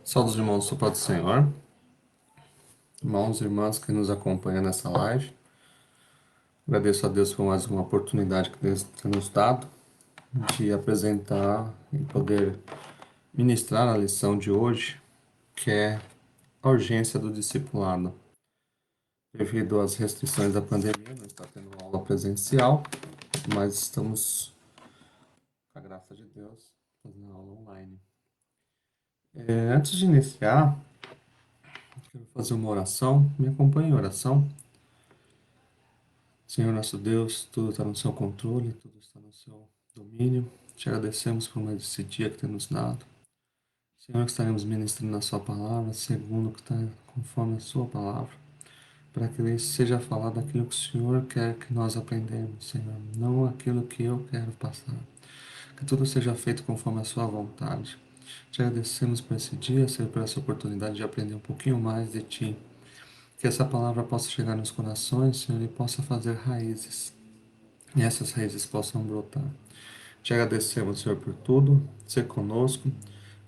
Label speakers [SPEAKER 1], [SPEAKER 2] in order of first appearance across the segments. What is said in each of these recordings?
[SPEAKER 1] Saudos irmãos, sou Pai do Senhor, irmãos e irmãs que nos acompanham nessa live. Agradeço a Deus por mais uma oportunidade que Deus tem nos dado de apresentar e poder ministrar a lição de hoje, que é a urgência do discipulado. Devido às restrições da pandemia, não está tendo aula presencial, mas estamos, com a graça de Deus, fazendo aula online. Antes de iniciar, quero fazer uma oração. Me acompanhe em oração. Senhor nosso Deus, tudo está no seu controle, tudo está no seu domínio. Te agradecemos por mais esse dia que tem nos dado. Senhor, que estaremos ministrando a sua palavra, segundo o que está conforme a sua palavra, para que seja falado aquilo que o Senhor quer que nós aprendamos, Senhor, não aquilo que eu quero passar. Que tudo seja feito conforme a sua vontade. Te agradecemos por esse dia, Senhor, por essa oportunidade de aprender um pouquinho mais de Ti. Que essa palavra possa chegar nos corações, Senhor, e possa fazer raízes e essas raízes possam brotar. Te agradecemos, Senhor, por tudo, ser conosco,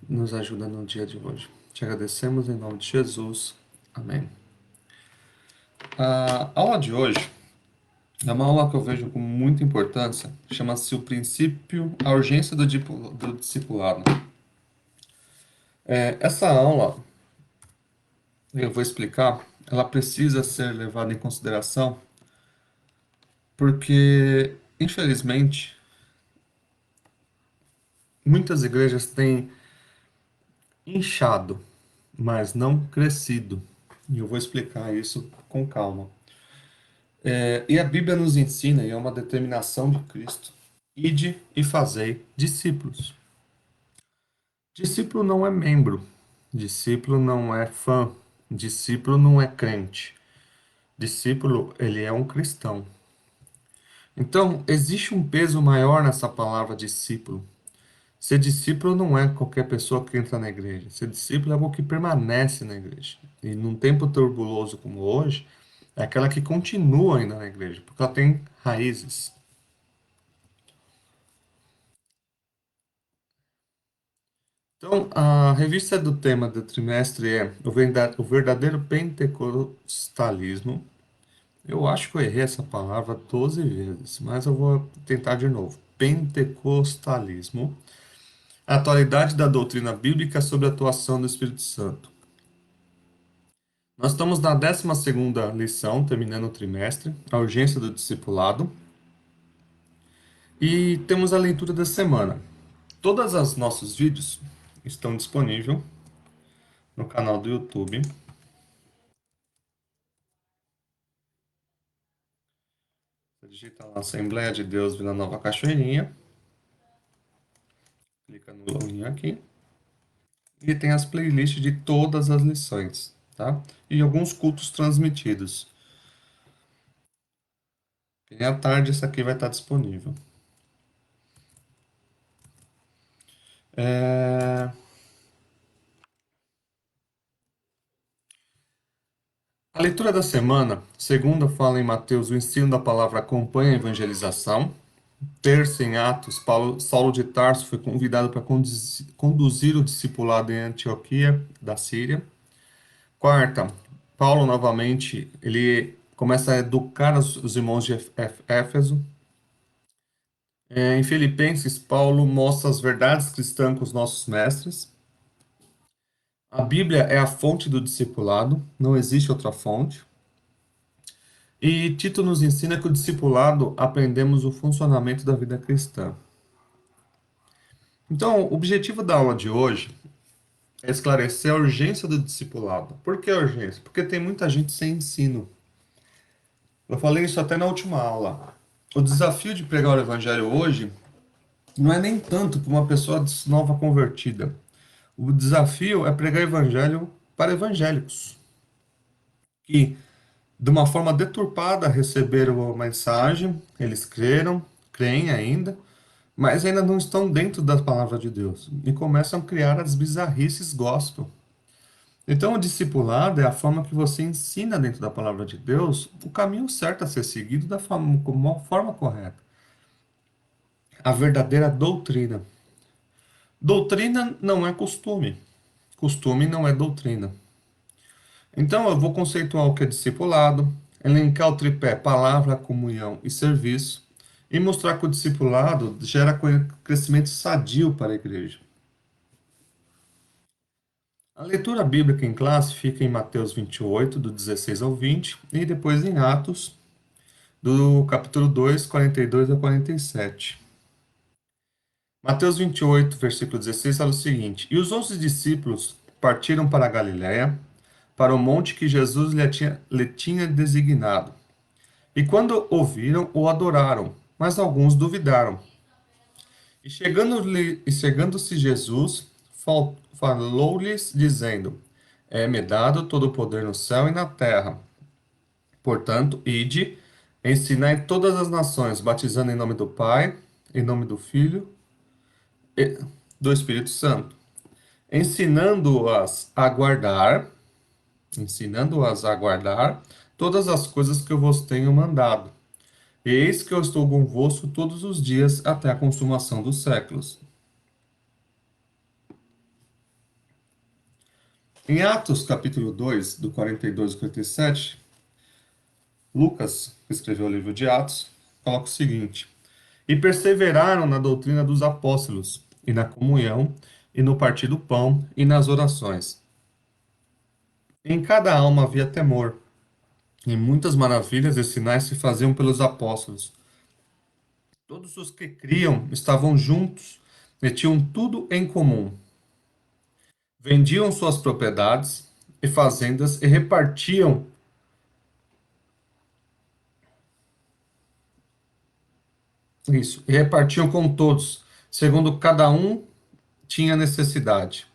[SPEAKER 1] nos ajuda no dia de hoje. Te agradecemos em nome de Jesus. Amém. A aula de hoje é uma aula que eu vejo com muita importância, chama-se o princípio, a urgência do discipulado. Essa aula, eu vou explicar, ela precisa ser levada em consideração porque, infelizmente, muitas igrejas têm inchado, mas não crescido. E eu vou explicar isso com calma. E a Bíblia nos ensina, e é uma determinação de Cristo: ide e fazei discípulos. Discípulo não é membro, discípulo não é fã, discípulo não é crente. Discípulo, ele é um cristão. Então, existe um peso maior nessa palavra discípulo. Ser discípulo não é qualquer pessoa que entra na igreja. Ser discípulo é algo que permanece na igreja. E num tempo turbuloso como hoje, é aquela que continua ainda na igreja, porque ela tem raízes. Então, a revista do tema do trimestre é o verdadeiro pentecostalismo. Eu acho que eu errei essa palavra 12 vezes, mas eu vou tentar de novo. Pentecostalismo. A atualidade da doutrina bíblica sobre a atuação do Espírito Santo. Nós estamos na 12ª lição, terminando o trimestre, a urgência do discipulado, e temos a leitura da semana. Todos os nossos vídeos estão disponíveis no canal do YouTube. Você digita lá Assembleia de Deus Vila Nova Cachoeirinha, clica no login aqui, e tem as playlists de todas as lições, tá? E alguns cultos transmitidos. E à tarde isso aqui vai estar disponível. É... A leitura da semana, segunda fala em Mateus, o ensino da palavra acompanha a evangelização. Terça, em Atos, Saulo de Tarso foi convidado para conduzir o discipulado em Antioquia, da Síria. Quarta, Paulo novamente, ele começa a educar os irmãos de Éfeso. Em Filipenses, Paulo mostra as verdades cristãs com os nossos mestres. A Bíblia é a fonte do discipulado, não existe outra fonte. E Tito nos ensina que o discipulado aprendemos o funcionamento da vida cristã. Então, o objetivo da aula de hoje é esclarecer a urgência do discipulado. Por que a urgência? Porque tem muita gente sem ensino. Eu falei isso até na última aula. O desafio de pregar o evangelho hoje não é nem tanto para uma pessoa nova convertida. O desafio é pregar o evangelho para evangélicos que, de uma forma deturpada, receberam a mensagem, eles creem ainda, mas ainda não estão dentro da palavra de Deus e começam a criar as bizarrices gospel. Então, o discipulado é a forma que você ensina dentro da palavra de Deus o caminho certo a ser seguido da forma correta. A verdadeira doutrina. Doutrina não é costume. costume não é doutrina. Então, eu vou conceituar o que é discipulado, elencar o tripé palavra, comunhão e serviço, e mostrar que o discipulado gera crescimento sadio para a igreja. A leitura bíblica em classe fica em Mateus 28, do 16 ao 20, e depois em Atos, do capítulo 2, 42 ao 47. Mateus 28, versículo 16, fala o seguinte: E os 11 discípulos partiram para a Galiléia, para o monte que Jesus lhe tinha designado. E quando ouviram, o adoraram, mas alguns duvidaram. E chegando-se Jesus, falou-lhes, dizendo: É-me dado todo o poder no céu e na terra. Portanto, ide, ensinai todas as nações, batizando em nome do Pai, em nome do Filho e do Espírito Santo, ensinando-as a guardar, ensinando-as a guardar todas as coisas que eu vos tenho mandado. E eis que eu estou convosco todos os dias até a consumação dos séculos. Em Atos, capítulo 2, do 42 ao 47, Lucas, que escreveu o livro de Atos, coloca o seguinte: E perseveraram na doutrina dos apóstolos, e na comunhão, e no partir do pão, e nas orações. Em cada alma havia temor, e muitas maravilhas e sinais se faziam pelos apóstolos. Todos os que criam estavam juntos e tinham tudo em comum. Vendiam suas propriedades e fazendas e repartiam com todos, segundo cada um tinha necessidade.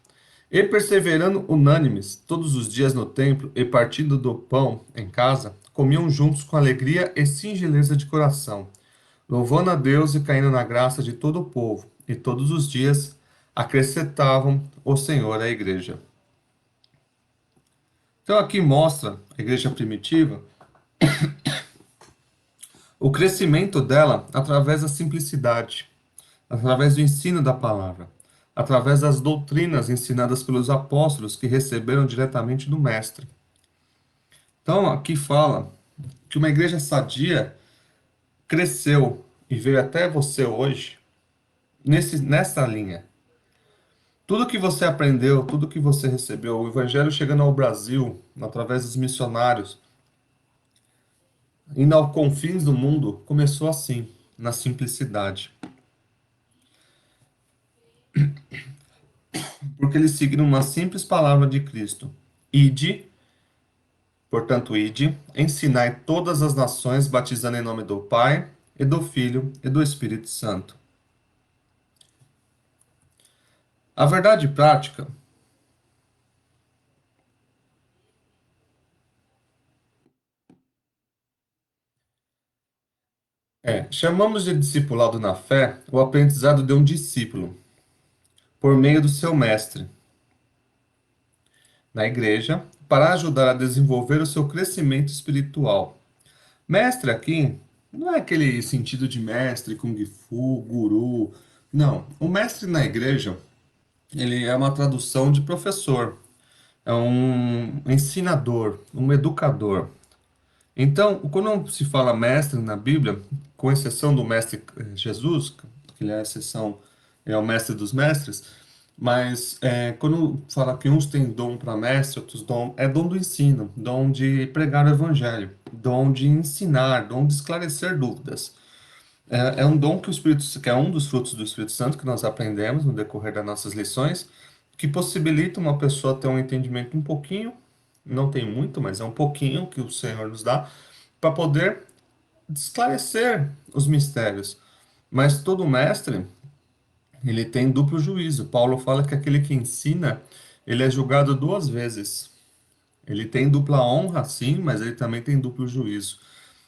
[SPEAKER 1] E perseverando unânimes todos os dias no templo e partindo do pão em casa, comiam juntos com alegria e singeleza de coração, louvando a Deus e caindo na graça de todo o povo. E todos os dias acrescentavam o Senhor à igreja. Então aqui mostra a igreja primitiva o crescimento dela através da simplicidade, através do ensino da palavra, através das doutrinas ensinadas pelos apóstolos que receberam diretamente do Mestre. Então, aqui fala que uma igreja sadia cresceu e veio até você hoje nessa linha. Tudo que você aprendeu, tudo que você recebeu, o evangelho chegando ao Brasil, através dos missionários, indo aos confins do mundo, começou assim, na simplicidade. Porque eles seguiram uma simples palavra de Cristo. Ide, portanto, ide, ensinai todas as nações, batizando em nome do Pai, e do Filho, e do Espírito Santo. A verdade prática chamamos de discipulado na fé o aprendizado de um discípulo, por meio do seu mestre, na igreja, para ajudar a desenvolver o seu crescimento espiritual. Mestre aqui não é aquele sentido de mestre, kung fu, guru. Não, o mestre na igreja, ele é uma tradução de professor, é um ensinador, um educador. Então, quando se fala mestre na Bíblia, com exceção do mestre Jesus, que ele é a exceção, é o mestre dos mestres, mas quando fala que uns têm dom para mestre, outros dom, é dom do ensino, dom de pregar o evangelho, dom de ensinar, dom de esclarecer dúvidas. É um dom que o Espírito, que é um dos frutos do Espírito Santo que nós aprendemos no decorrer das nossas lições, que possibilita uma pessoa ter um entendimento um pouquinho, não tem muito, mas é um pouquinho que o Senhor nos dá, para poder esclarecer os mistérios. Mas todo mestre, ele tem duplo juízo. Paulo fala que aquele que ensina, ele é julgado duas vezes. Ele tem dupla honra, sim, mas ele também tem duplo juízo.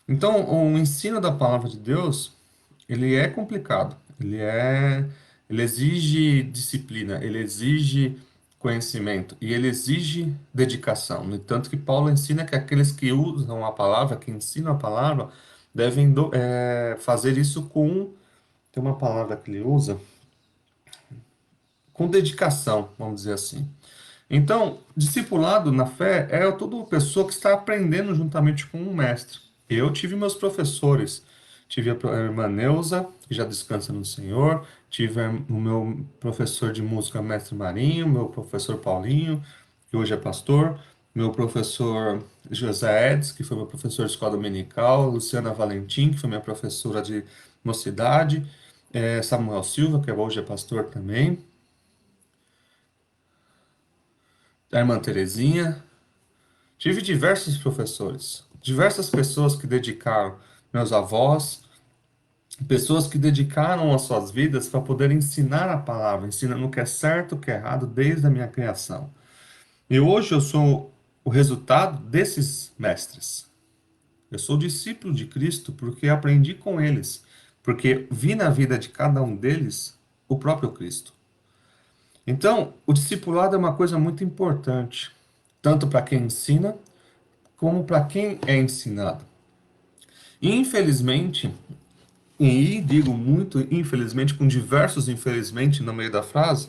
[SPEAKER 1] Então, o ensino da palavra de Deus, ele é complicado. Ele exige disciplina, ele exige conhecimento e ele exige dedicação. No entanto, que Paulo ensina que aqueles que usam a palavra, que ensinam a palavra, devem fazer isso com, tem uma palavra que ele usa, com dedicação, vamos dizer assim. Então, discipulado na fé é toda pessoa que está aprendendo juntamente com um mestre. Eu tive meus professores. Tive a irmã Neuza, que já descansa no Senhor. Tive o meu professor de música, mestre Marinho. Meu professor Paulinho, que hoje é pastor. Meu professor José Eds, que foi meu professor de escola dominical. Luciana Valentim, que foi minha professora de mocidade. Samuel Silva, que hoje é pastor também. A irmã Terezinha. Tive diversos professores, diversas pessoas que dedicaram, meus avós, pessoas que dedicaram as suas vidas para poder ensinar a palavra, ensinando o que é certo, o que é errado, desde a minha criação. E hoje eu sou o resultado desses mestres. Eu sou discípulo de Cristo porque aprendi com eles, porque vi na vida de cada um deles o próprio Cristo. Então, o discipulado é uma coisa muito importante, tanto para quem ensina, como para quem é ensinado. Infelizmente, e digo muito infelizmente, com diversos infelizmente no meio da frase,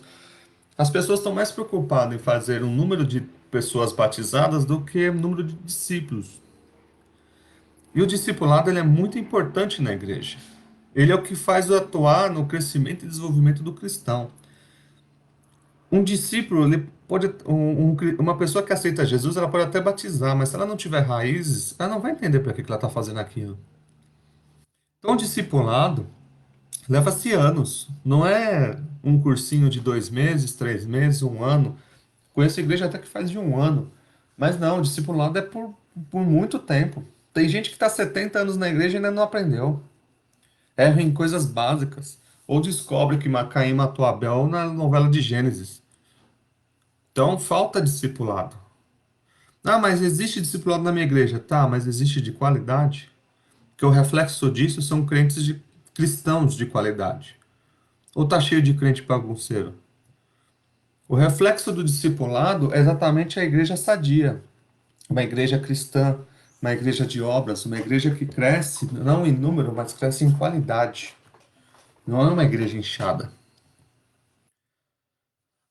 [SPEAKER 1] as pessoas estão mais preocupadas em fazer um número de pessoas batizadas do que o número de discípulos. E o discipulado ele é muito importante na igreja. Ele é o que faz atuar no crescimento e desenvolvimento do cristão. Um discípulo, ele pode, uma pessoa que aceita Jesus, ela pode até batizar, mas se ela não tiver raízes, ela não vai entender para que ela está fazendo aquilo. Então, o discipulado leva-se anos. Não é um cursinho de 2 meses, 3 meses, um ano. Conheço a igreja até que faz de um ano. Mas não, o discipulado é por muito tempo. Tem gente que está 70 anos na igreja e ainda não aprendeu. Erra em coisas básicas. Ou descobre que Caim matou Abel na novela de Gênesis. Então, falta discipulado. Ah, mas existe discipulado na minha igreja. Tá, mas existe de qualidade? Porque o reflexo disso são cristãos de qualidade. Ou tá cheio de crente bagunceiro? O reflexo do discipulado é exatamente a igreja sadia, uma igreja cristã, uma igreja de obras, uma igreja que cresce não em número, mas cresce em qualidade. Não é uma igreja inchada.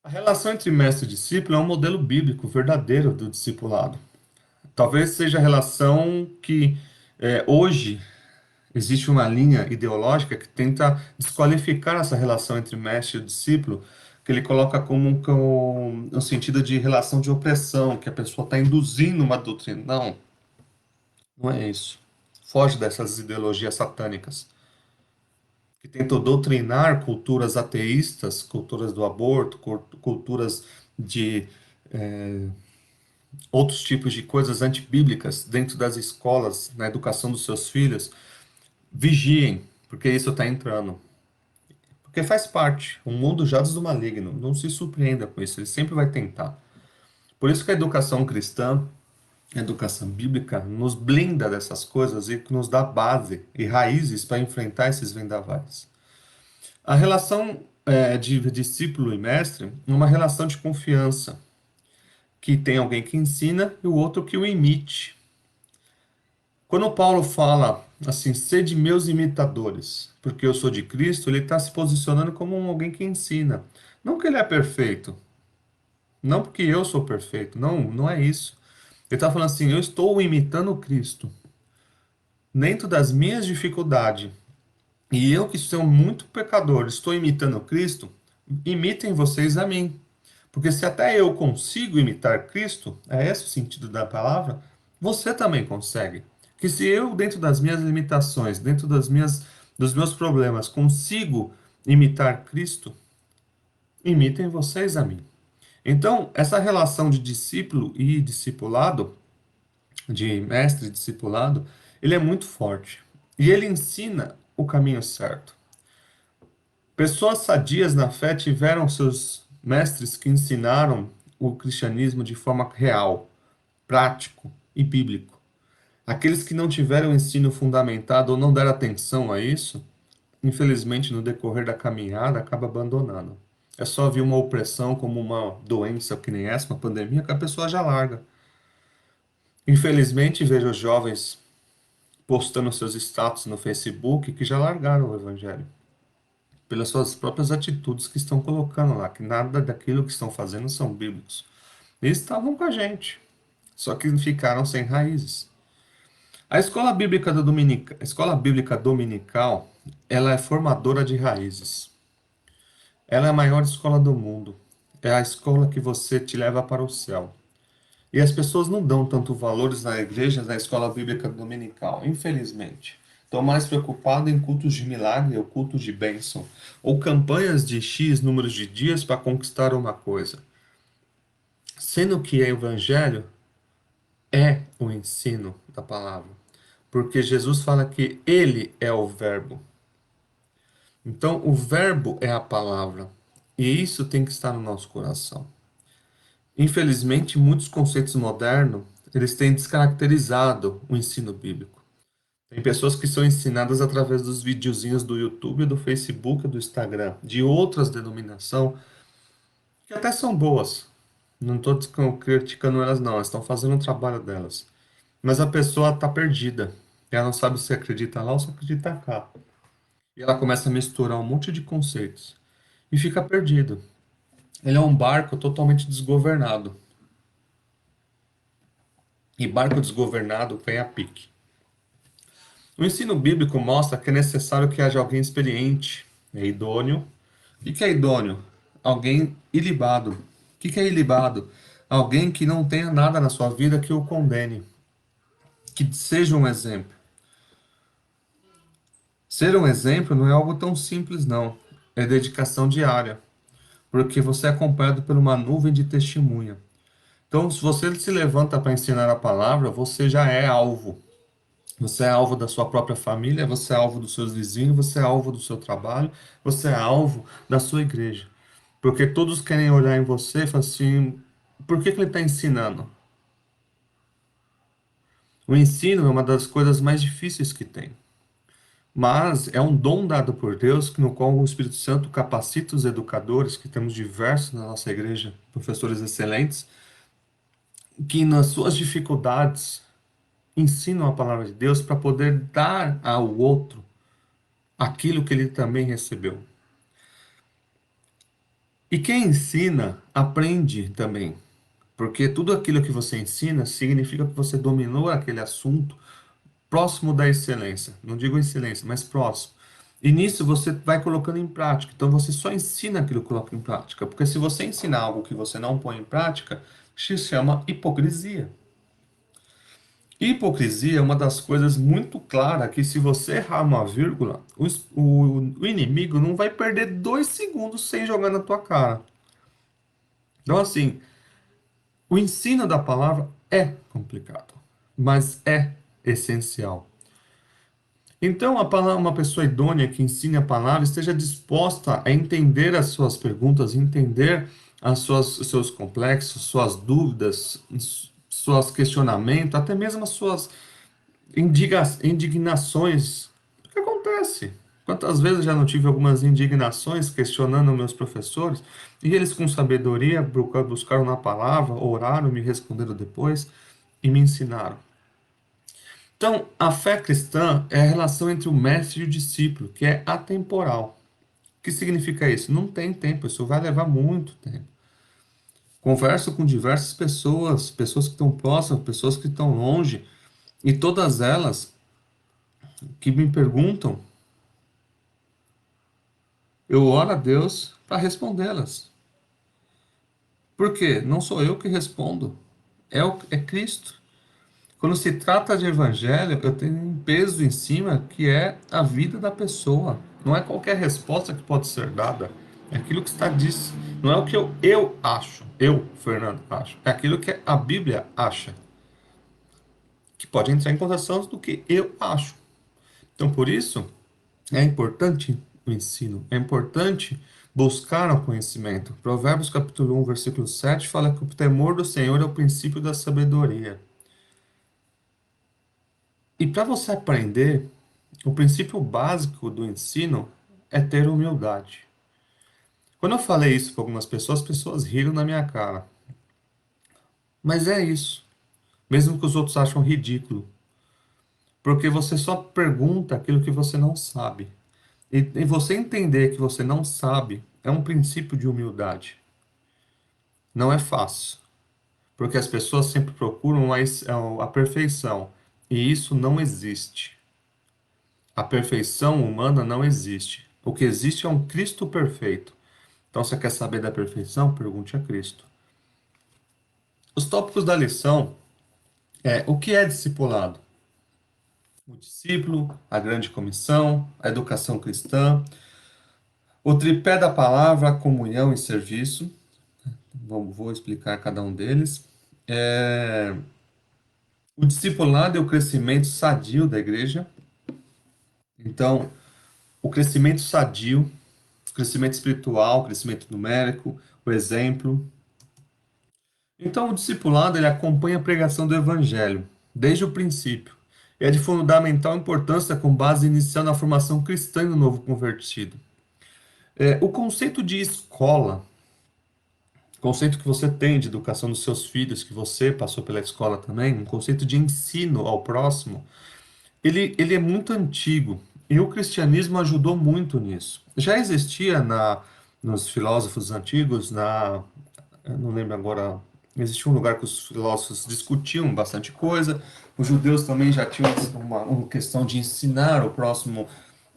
[SPEAKER 1] A relação entre mestre e discípulo é um modelo bíblico verdadeiro do discipulado. Talvez seja a relação que hoje existe uma linha ideológica que tenta desqualificar essa relação entre mestre e discípulo, que ele coloca como um sentido de relação de opressão, que a pessoa está induzindo uma doutrina. Não, não é isso. Foge dessas ideologias satânicas, que tentam doutrinar culturas ateístas, culturas do aborto, culturas de outros tipos de coisas antibíblicas dentro das escolas, na educação dos seus filhos. Vigiem, porque isso está entrando. Porque faz parte. O mundo jaz do maligno. Não se surpreenda com isso. Ele sempre vai tentar. Por isso que a educação cristã, a educação bíblica, nos blinda dessas coisas e nos dá base e raízes para enfrentar esses vendavais. A relação de discípulo e mestre é uma relação de confiança, que tem alguém que ensina e o outro que o imite. Quando Paulo fala assim, sede meus imitadores, porque eu sou de Cristo, ele está se posicionando como alguém que ensina. Não que ele é perfeito, não porque eu sou perfeito, não, não é isso. Ele está falando assim, eu estou imitando Cristo, dentro das minhas dificuldades, e eu que sou muito pecador, estou imitando Cristo, imitem vocês a mim. Porque se até eu consigo imitar Cristo, é esse o sentido da palavra, você também consegue. Que se eu, dentro das minhas limitações, dentro dos meus problemas, consigo imitar Cristo, imitem vocês a mim. Então, essa relação de discípulo e discipulado, de mestre e discipulado, ele é muito forte. E ele ensina o caminho certo. Pessoas sadias na fé tiveram seus mestres que ensinaram o cristianismo de forma real, prático e bíblico. Aqueles que não tiveram ensino fundamentado ou não deram atenção a isso, infelizmente no decorrer da caminhada acaba abandonando. É só vir uma opressão como uma doença que nem essa, uma pandemia, que a pessoa já larga. Infelizmente vejo os jovens postando seus status no Facebook que já largaram o evangelho pelas suas próprias atitudes que estão colocando lá, que nada daquilo que estão fazendo são bíblicos. E estavam com a gente, só que ficaram sem raízes. A escola bíblica dominical, ela é formadora de raízes. Ela é a maior escola do mundo. É a escola que você te leva para o céu. E as pessoas não dão tanto valores na igreja, na escola bíblica dominical, infelizmente. Estão mais preocupados em cultos de milagre ou cultos de bênção, ou campanhas de X números de dias para conquistar uma coisa. Sendo que o evangelho é o ensino da palavra. Porque Jesus fala que ele é o verbo. Então, o verbo é a palavra. E isso tem que estar no nosso coração. Infelizmente, muitos conceitos modernos, eles têm descaracterizado o ensino bíblico. Tem pessoas que são ensinadas através dos videozinhos do YouTube, do Facebook, do Instagram, de outras denominações, que até são boas. Não estou criticando elas, não. Elas estão fazendo o trabalho delas. Mas a pessoa está perdida. Ela não sabe se acredita lá ou se acredita cá. E ela começa a misturar um monte de conceitos. E fica perdido. Ele é um barco totalmente desgovernado. E barco desgovernado vem a pique. O ensino bíblico mostra que é necessário que haja alguém experiente, é idôneo. O que é idôneo? Alguém ilibado. O que é ilibado? Alguém que não tenha nada na sua vida que o condene, que seja um exemplo. Ser um exemplo não é algo tão simples, não. É dedicação diária, porque você é acompanhado por uma nuvem de testemunha. Então, se você se levanta para ensinar a palavra, você já é alvo. Você é alvo da sua própria família, você é alvo dos seus vizinhos, você é alvo do seu trabalho, você é alvo da sua igreja. Porque todos querem olhar em você e falar assim: por que ele está ensinando? O ensino é uma das coisas mais difíceis que tem. Mas é um dom dado por Deus, no qual o Espírito Santo capacita os educadores, que temos diversos na nossa igreja, professores excelentes, que nas suas dificuldades ensinam a palavra de Deus para poder dar ao outro aquilo que ele também recebeu. E quem ensina, aprende também. Porque tudo aquilo que você ensina significa que você dominou aquele assunto próximo da excelência. Não digo excelência, mas próximo. E nisso você vai colocando em prática. Então você só ensina aquilo que coloca em prática. Porque se você ensinar algo que você não põe em prática, se chama hipocrisia. Hipocrisia é uma das coisas muito claras que se você errar uma vírgula, o inimigo não vai perder 2 segundos sem jogar na tua cara. Então, assim, o ensino da palavra é complicado, mas é essencial. Então, uma pessoa idônea que ensine a palavra esteja disposta a entender as suas perguntas, entender os seus complexos, suas dúvidas, seus questionamentos, até mesmo as suas indignações. O que acontece? Quantas vezes eu já não tive algumas indignações questionando meus professores e eles, com sabedoria, buscaram na palavra, oraram, me responderam depois e me ensinaram. Então, a fé cristã é a relação entre o mestre e o discípulo, que é atemporal. O que significa isso? Não tem tempo, isso vai levar muito tempo. Converso com diversas pessoas, pessoas que estão próximas, pessoas que estão longe, e todas elas que me perguntam, eu oro a Deus para respondê-las. Por quê? Não sou eu que respondo, é Cristo. Quando se trata de evangelho, eu tenho um peso em cima que é a vida da pessoa. Não é qualquer resposta que pode ser dada. É aquilo que está dito. Não é o que eu acho, eu, Fernando, acho. É aquilo que a Bíblia acha. Que pode entrar em contradição do que eu acho. Então, por isso, é importante o ensino. É importante buscar o conhecimento. Provérbios capítulo 1, versículo 7 fala que o temor do Senhor é o princípio da sabedoria. E para você aprender, o princípio básico do ensino é ter humildade. Quando eu falei isso para algumas pessoas, as pessoas riram na minha cara. Mas é isso. Mesmo que os outros acham ridículo. Porque você só pergunta aquilo que você não sabe. E você entender que você não sabe é um princípio de humildade. Não é fácil. porque as pessoas sempre procuram a perfeição, e isso não existe. A perfeição humana não existe. O que existe é um Cristo perfeito. Então, você quer saber da perfeição? Pergunte a Cristo. Os tópicos da lição é o que é discipulado? O discípulo, a grande comissão, a educação cristã, o tripé da palavra, comunhão e serviço. Vou explicar cada um deles. O discipulado é o crescimento sadio da igreja. Então, o crescimento sadio, o crescimento espiritual, o crescimento numérico, o exemplo. Então, o discipulado ele acompanha a pregação do evangelho desde o princípio. É de fundamental importância com base inicial na formação cristã do novo convertido. O conceito de escola, o conceito que você tem de educação dos seus filhos, que você passou pela escola também, um conceito de ensino ao próximo, ele é muito antigo e o cristianismo ajudou muito nisso. Já existia nos filósofos antigos, eu não lembro agora, existia um lugar que os filósofos discutiam bastante coisa, os judeus também já tinham uma questão de ensinar o próximo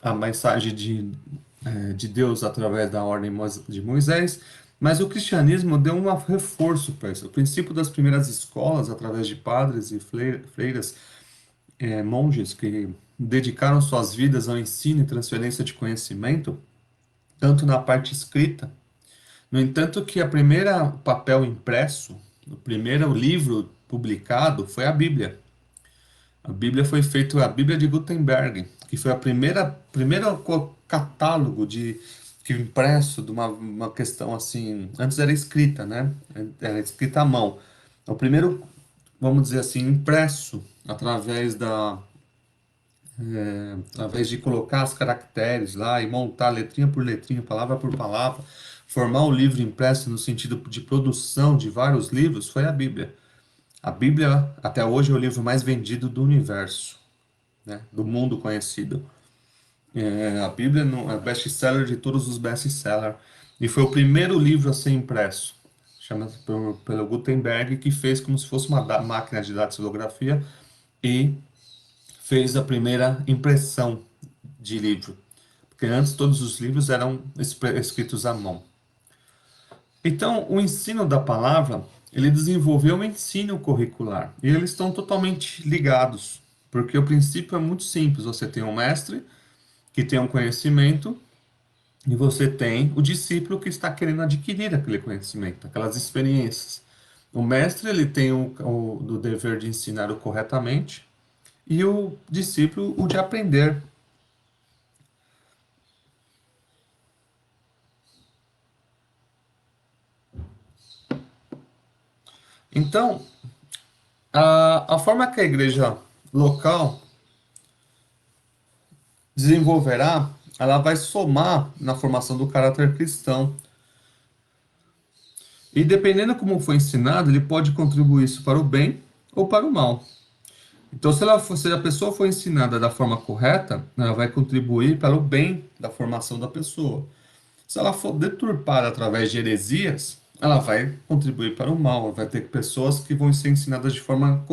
[SPEAKER 1] a mensagem de Deus através da ordem de Moisés, mas o cristianismo deu um reforço para isso. O princípio das primeiras escolas, através de padres e freiras, monges que dedicaram suas vidas ao ensino e transferência de conhecimento, tanto na parte escrita. No entanto, que a primeira papel impresso, o primeiro livro publicado foi a Bíblia. A Bíblia foi feita, a Bíblia de Gutenberg, que foi a primeira catálogo que impresso de uma questão assim. Antes era escrita, né? Era escrita à mão. O primeiro, vamos dizer assim, impresso através de colocar os caracteres lá e montar letrinha por letrinha, palavra por palavra, formar um livro impresso no sentido de produção de vários livros, foi a Bíblia. A Bíblia, até hoje, é o livro mais vendido do universo, né, do mundo conhecido. A Bíblia é o best-seller de todos os best-sellers. E foi o primeiro livro a ser impresso. Chama-se pelo Gutenberg, que fez como se fosse uma máquina de datilografia e fez a primeira impressão de livro. Porque antes todos os livros eram escritos à mão. Então, o ensino da palavra, ele desenvolveu um ensino curricular. E eles estão totalmente ligados. Porque o princípio é muito simples. Você tem um mestre que tem um conhecimento e você tem o discípulo que está querendo adquirir aquele conhecimento, aquelas experiências. O mestre ele tem o dever de ensinar o corretamente e o discípulo o de aprender. Então, a forma que a igreja local desenvolverá, ela vai somar na formação do caráter cristão. E dependendo como foi ensinado, ele pode contribuir isso para o bem ou para o mal. Então, se a pessoa for ensinada da forma correta, ela vai contribuir para o bem da formação da pessoa. Se ela for deturpada através de heresias, ela vai contribuir para o mal. Vai ter pessoas que vão ser ensinadas de forma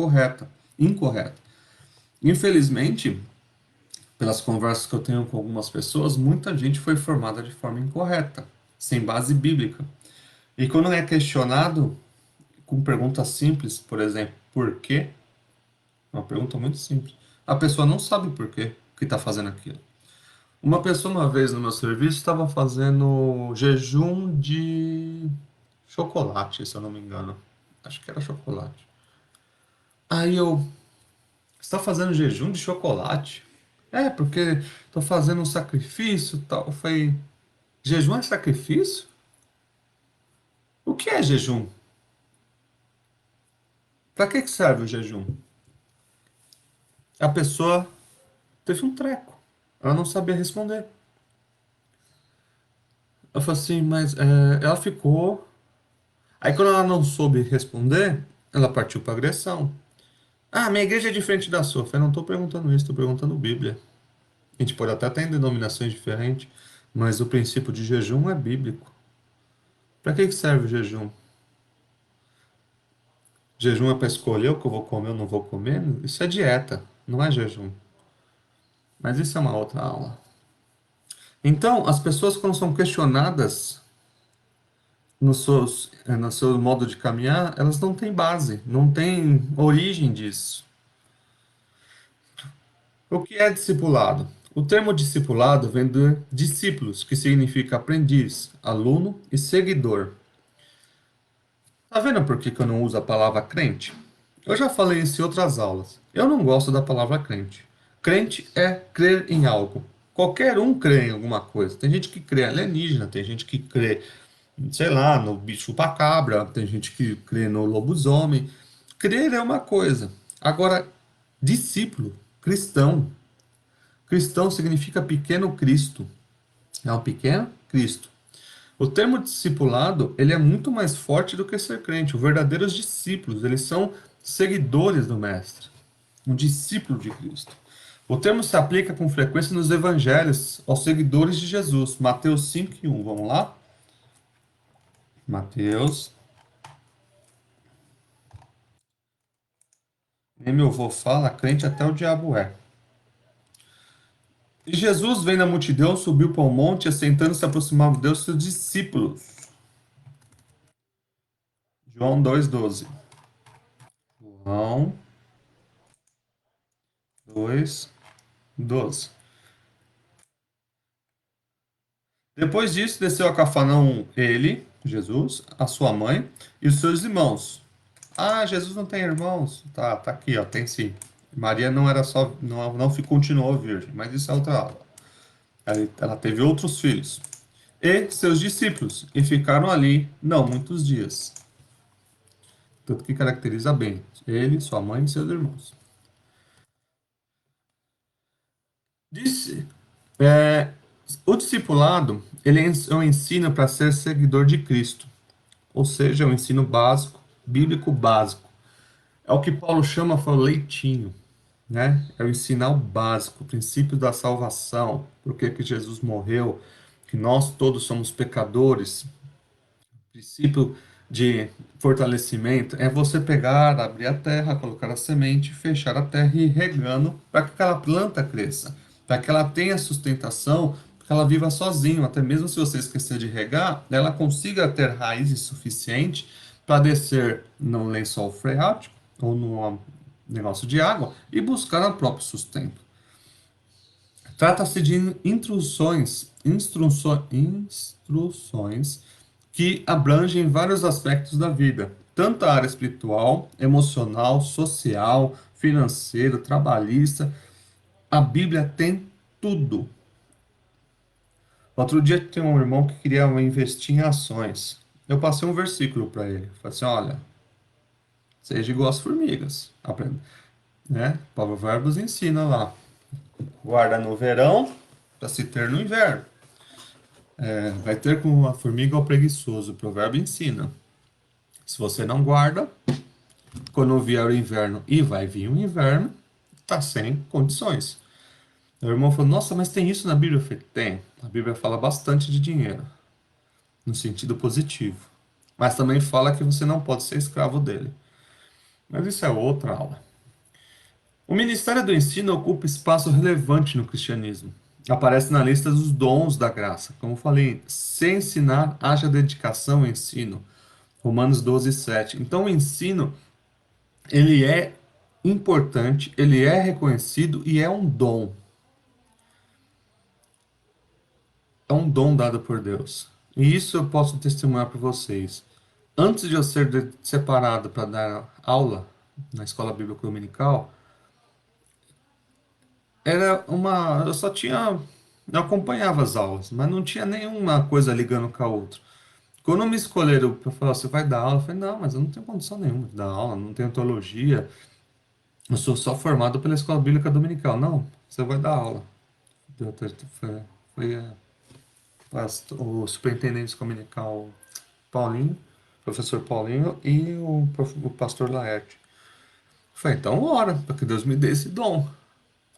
[SPEAKER 1] incorreta. Infelizmente, pelas conversas que eu tenho com algumas pessoas, muita gente foi formada de forma incorreta, sem base bíblica. E quando é questionado com perguntas simples, por exemplo, por quê? Uma pergunta muito simples. A pessoa não sabe por quê que está fazendo aquilo. Uma pessoa, uma vez no meu serviço, estava fazendo jejum de chocolate, se eu não me engano. Acho que era chocolate. Aí eu, você está fazendo jejum de chocolate? É, porque estou fazendo um sacrifício e tal. Eu falei, jejum é sacrifício? O que é jejum? Para que serve o jejum? A pessoa teve um treco. Ela não sabia responder. Eu falei assim, mas ela ficou. Aí quando ela não soube responder, ela partiu para agressão. Ah, minha igreja é diferente da sua. Eu falei, não estou perguntando isso, estou perguntando Bíblia. A gente pode até ter denominações diferentes, mas o princípio de jejum é bíblico. Para que serve o jejum? Jejum é para escolher o que eu vou comer ou não vou comer? Isso é dieta, não é jejum. Mas isso é uma outra aula. Então, as pessoas quando são questionadas no seu modo de caminhar, elas não têm base, não têm origem disso. O que é discipulado? O termo discipulado vem de discípulos, que significa aprendiz, aluno e seguidor. Tá vendo por que que eu não uso a palavra crente? Eu já falei isso em outras aulas. Eu não gosto da palavra crente. Crente é crer em algo. Qualquer um crê em alguma coisa. Tem gente que crê alienígena, tem gente que crê, sei lá, no bicho pacabra, tem gente que crê no lobisomem. Crer é uma coisa. Agora, discípulo, cristão. Cristão significa pequeno Cristo. É um pequeno Cristo. O termo discipulado, ele é muito mais forte do que ser crente. Os verdadeiros discípulos, eles são seguidores do mestre, um discípulo de Cristo. O termo se aplica com frequência nos evangelhos aos seguidores de Jesus. Mateus 5:1. Vamos lá? Mateus. Nem meu avô fala, crente até o diabo é. E Jesus, vendo a multidão, subiu para o monte, e assentando-se, aproximava de Deus seus discípulos. João 2:12. João 2:12. Depois disso, desceu a Cafarnaum ele, Jesus, a sua mãe e os seus irmãos. Ah, Jesus não tem irmãos? Tá aqui, ó, tem sim. Maria não era só, não continuou virgem, mas isso é outra aula. Ela teve outros filhos. E seus discípulos, e ficaram ali não muitos dias. Tanto que caracteriza bem ele, sua mãe e seus irmãos. Disse, é, o discipulado, ele é um ensino para ser seguidor de Cristo. Ou seja, é um ensino básico, bíblico básico. É o que Paulo chama de leitinho, né? É o ensinar o básico, o princípio da salvação, por que Jesus morreu, que nós todos somos pecadores. O princípio de fortalecimento é você pegar, abrir a terra, colocar a semente, fechar a terra e ir regando para que aquela planta cresça, para que ela tenha sustentação, para que ela viva sozinha, até mesmo se você esquecer de regar, ela consiga ter raízes suficientes para descer num lençol freático ou num negócio de água e buscar o próprio sustento. Trata-se de instruções que abrangem vários aspectos da vida, tanto a área espiritual, emocional, social, financeiro, trabalhista. A Bíblia tem tudo. Outro dia tinha um irmão que queria investir em ações. Eu passei um versículo para ele. Falei assim: olha, seja igual às formigas. Aprenda, né? Provérbios ensina lá. Guarda no verão para se ter no inverno. Vai ter como a formiga ao preguiçoso. O provérbio ensina. Se você não guarda, quando vier o inverno e vai vir o inverno, tá sem condições. Meu irmão falou: nossa, mas tem isso na Bíblia? Eu falei: tem. A Bíblia fala bastante de dinheiro, no sentido positivo. Mas também fala que você não pode ser escravo dele. Mas isso é outra aula. O ministério do ensino ocupa espaço relevante no cristianismo. Aparece na lista dos dons da graça. Como eu falei, se ensinar, haja dedicação ao ensino. Romanos 12:7. Então, o ensino, ele é importante, ele é reconhecido e é um dom. É um dom dado por Deus. E isso eu posso testemunhar para vocês. Antes de eu ser separado para dar aula na escola bíblica dominical, era uma. Eu só tinha. Eu acompanhava as aulas, mas não tinha nenhuma coisa ligando com a outra. Quando me escolheram para falar, você vai dar aula? Eu falei: não, mas eu não tenho condição nenhuma de dar aula, não tenho teologia, eu sou só formado pela escola bíblica dominical. Não, você vai dar aula. Foi o superintendente dominical Paulinho, professor Paulinho e o pastor Laerte. Eu falei: então, ora, para que Deus me dê esse dom.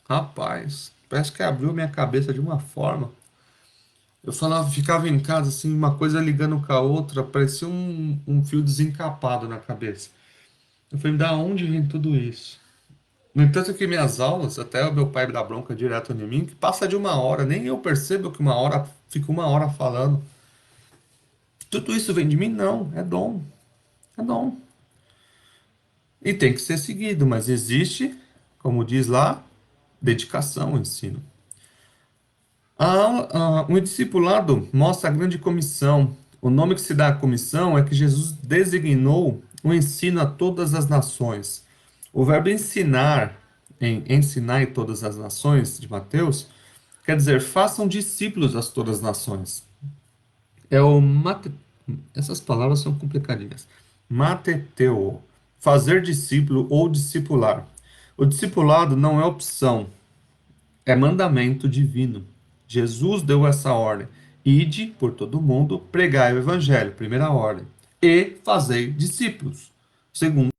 [SPEAKER 1] Rapaz, parece que abriu minha cabeça de uma forma. Eu falava, ficava em casa assim, uma coisa ligando com a outra, parecia um fio desencapado na cabeça. Eu falei, da onde vem tudo isso? No entanto, que minhas aulas, até o meu pai dá bronca direto em mim, que passa de uma hora, nem eu percebo que uma hora, fico uma hora falando. Tudo isso vem de mim? Não, é dom, é dom. E tem que ser seguido, mas existe, como diz lá, dedicação ao ensino. O discipulado mostra a grande comissão. O nome que se dá à comissão é que Jesus designou o ensino a todas as nações. O verbo ensinar, em ensinar em todas as nações, de Mateus, quer dizer, façam discípulos a todas as nações. É o mate... Essas palavras são complicadinhas. Mateteu, fazer discípulo ou discipular. O discipulado não é opção, é mandamento divino. Jesus deu essa ordem: ide por todo mundo, pregai o evangelho, primeira ordem, e fazei discípulos. Segundo,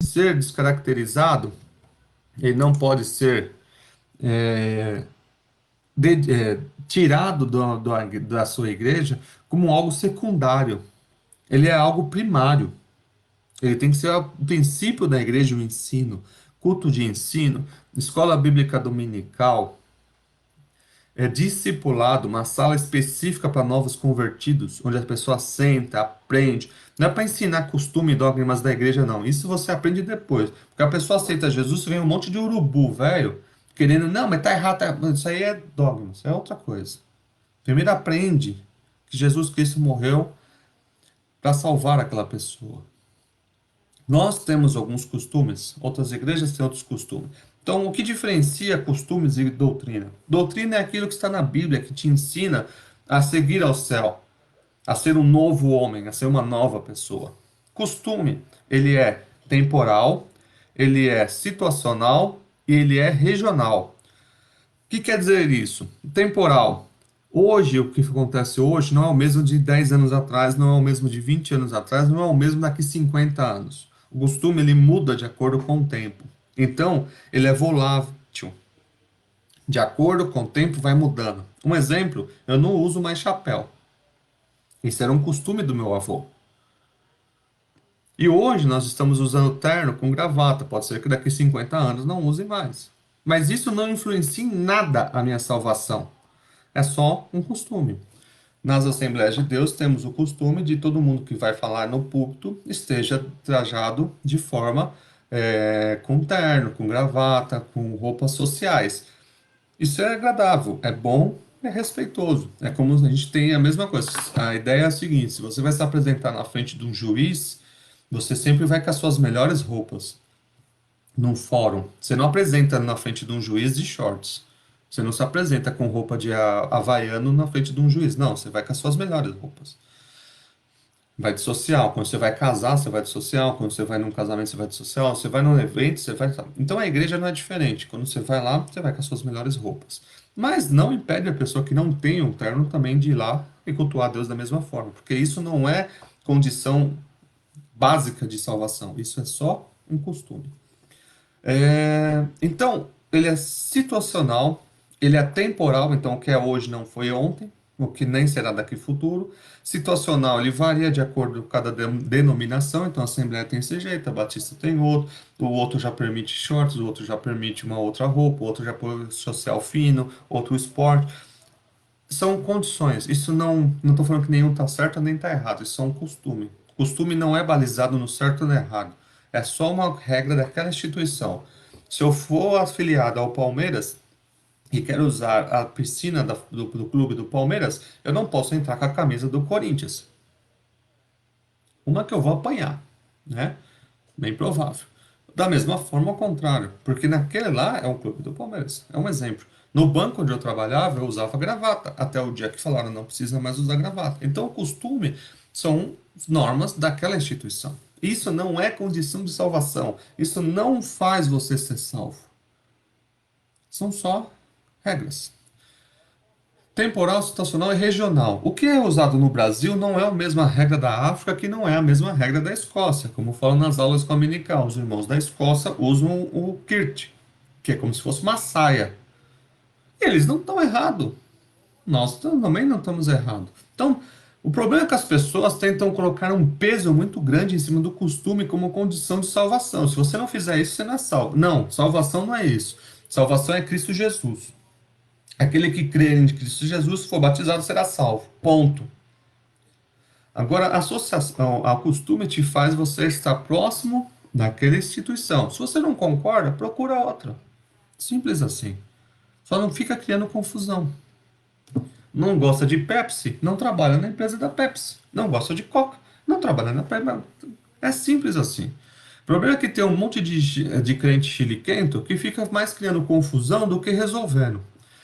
[SPEAKER 1] ser descaracterizado, ele não pode ser é, tirado da sua igreja como algo secundário. Ele é algo primário. Ele tem que ser o princípio da igreja, o ensino, culto de ensino, escola bíblica dominical, discipulado, uma sala específica para novos convertidos, onde a pessoa senta, aprende. Não é para ensinar costume e dogmas da igreja, não. Isso você aprende depois. Porque a pessoa aceita Jesus, vem um monte de urubu, velho, querendo, não, mas tá errado, isso aí é dogma, isso é outra coisa. Primeiro aprende que Jesus Cristo morreu para salvar aquela pessoa. Nós temos alguns costumes, outras igrejas têm outros costumes. Então, o que diferencia costumes e doutrina? Doutrina é aquilo que está na Bíblia, que te ensina a seguir ao céu, a ser um novo homem, a ser uma nova pessoa. Costume, ele é temporal, ele é situacional e ele é regional. O que quer dizer isso? Temporal. Hoje, o que acontece hoje não é o mesmo de 10 anos atrás, não é o mesmo de 20 anos atrás, não é o mesmo daqui 50 anos. O costume ele muda de acordo com o tempo. Então, ele é volátil. De acordo com o tempo, vai mudando. Um exemplo, eu não uso mais chapéu. Isso era um costume do meu avô. E hoje nós estamos usando terno com gravata. Pode ser que daqui 50 anos não use mais. Mas isso não influencia em nada a minha salvação. É só um costume. Nas Assembleias de Deus, temos o costume de todo mundo que vai falar no púlpito esteja trajado de forma com terno, com gravata, com roupas sociais. Isso é agradável, é bom, é respeitoso. É como a gente tem a mesma coisa. A ideia é a seguinte: se você vai se apresentar na frente de um juiz, você sempre vai com as suas melhores roupas num fórum. Você não apresenta na frente de um juiz de shorts. Você não se apresenta com roupa de havaiano na frente de um juiz. Não, você vai com as suas melhores roupas. Vai de social. Quando você vai casar, você vai de social. Quando você vai num casamento, você vai de social. Você vai num evento, você vai. Então a igreja não é diferente. Quando você vai lá, você vai com as suas melhores roupas. Mas não impede a pessoa que não tem um terno também de ir lá e cultuar a Deus da mesma forma. Porque isso não é condição básica de salvação. Isso é só um costume. Então, ele é situacional, ele é temporal, então o que é hoje não foi ontem, o que nem será daqui futuro. Situacional, ele varia de acordo com cada denominação, então a Assembleia tem esse jeito, a Batista tem outro, o outro já permite shorts, o outro já permite uma outra roupa, o outro já põe social fino, outro esporte. São condições, isso não estou falando que nenhum está certo nem está errado, isso é um costume. Costume não é balizado no certo ou no errado, é só uma regra daquela instituição. Se eu for afiliado ao Palmeiras e quero usar a piscina do clube do Palmeiras, eu não posso entrar com a camisa do Corinthians. Uma que eu vou apanhar, né? Bem provável. Da mesma forma, ao contrário, porque naquele lá é um clube do Palmeiras. É um exemplo. No banco onde eu trabalhava, eu usava gravata, até o dia que falaram não precisa mais usar gravata. Então, o costume são normas daquela instituição. Isso não é condição de salvação. Isso não faz você ser salvo. São só regras. Temporal, situacional e regional. O que é usado no Brasil não é a mesma regra da África, que não é a mesma regra da Escócia. Como falam nas aulas dominical, os irmãos da Escócia usam o kirt, que é como se fosse uma saia. E eles não estão errados. Nós também não estamos errados. Então, O problema é que as pessoas tentam colocar um peso muito grande em cima do costume como condição de salvação. Se você não fizer isso, você não é salvo. Não, salvação não é isso. Salvação é Cristo Jesus. Aquele que crê em Cristo Jesus, se for batizado, será salvo. Ponto. Agora, a associação ao costume te faz você estar próximo daquela instituição. Se você não concorda, procura outra. Simples assim. Só não fica criando confusão. Não gosta de Pepsi? Não trabalha na empresa da Pepsi. Não gosta de Coca? Não trabalha na Pepsi. É simples assim. O problema é que tem um monte de crente chiliquento que fica mais criando confusão do que resolvendo.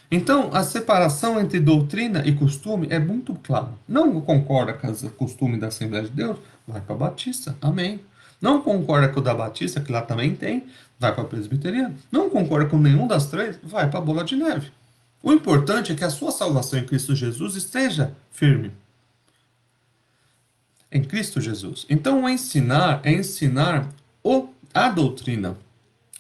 [SPEAKER 1] Então, a separação entre doutrina e costume é muito clara. Não concorda com o costume da Assembleia de Deus? Vai para a Batista. Amém. Não concorda com o da Batista, que lá também tem? Vai para a Presbiteriana. Não concorda com nenhum das três? Vai para a Bola de Neve. O importante é que a sua salvação em Cristo Jesus esteja firme. Em Cristo Jesus. Então, o ensinar é ensinar a doutrina.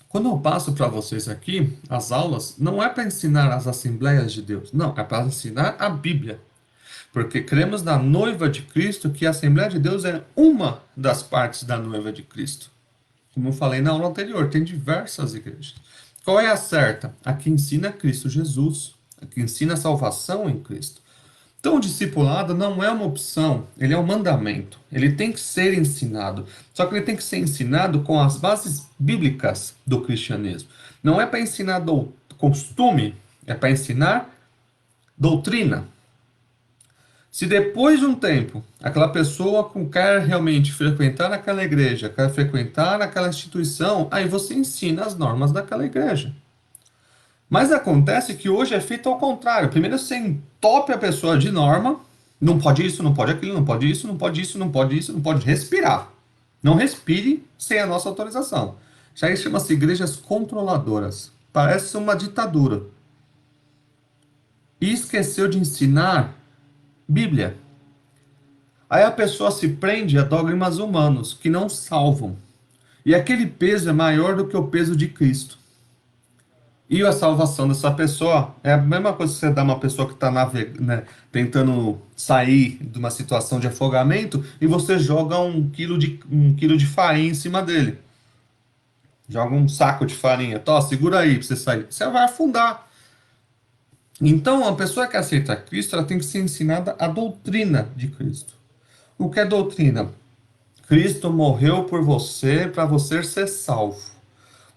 [SPEAKER 1] Quando eu passo para vocês aqui as aulas, não é para ensinar as Assembleias de Deus, não, é para ensinar a Bíblia. Porque cremos na noiva de Cristo, que a Assembleia de Deus é uma das partes da noiva de Cristo. Como eu falei na aula anterior, tem diversas igrejas. Qual é a certa? A que ensina Cristo Jesus, a que ensina a salvação em Cristo. Então, o discipulado não é uma opção, ele é um mandamento. Ele tem que ser ensinado. Só que ele tem que ser ensinado com as bases bíblicas do cristianismo. Não é para ensinar costume, é para ensinar doutrina. Se depois de um tempo aquela pessoa quer realmente frequentar aquela igreja, quer frequentar aquela instituição, aí você ensina as normas daquela igreja. Mas acontece que hoje é feito ao contrário. Primeiro você entope a pessoa de norma, não pode isso, não pode aquilo, não pode isso, não pode isso, não pode isso, não pode respirar. Não respire sem a nossa autorização. Já isso chama-se igrejas controladoras. Parece uma ditadura. E esqueceu de ensinar Bíblia. Aí a pessoa se prende a dogmas humanos que não salvam. E aquele peso é maior do que o peso de Cristo. E a salvação dessa pessoa é a mesma coisa que você dá uma pessoa que está né, tentando sair de uma situação de afogamento e você joga um quilo de farinha em cima dele. Joga um saco de farinha. Tó, segura aí para você sair. Você vai afundar. Então, a pessoa que aceita Cristo, ela tem que ser ensinada a doutrina de Cristo. O que é doutrina? Cristo morreu por você para você ser salvo.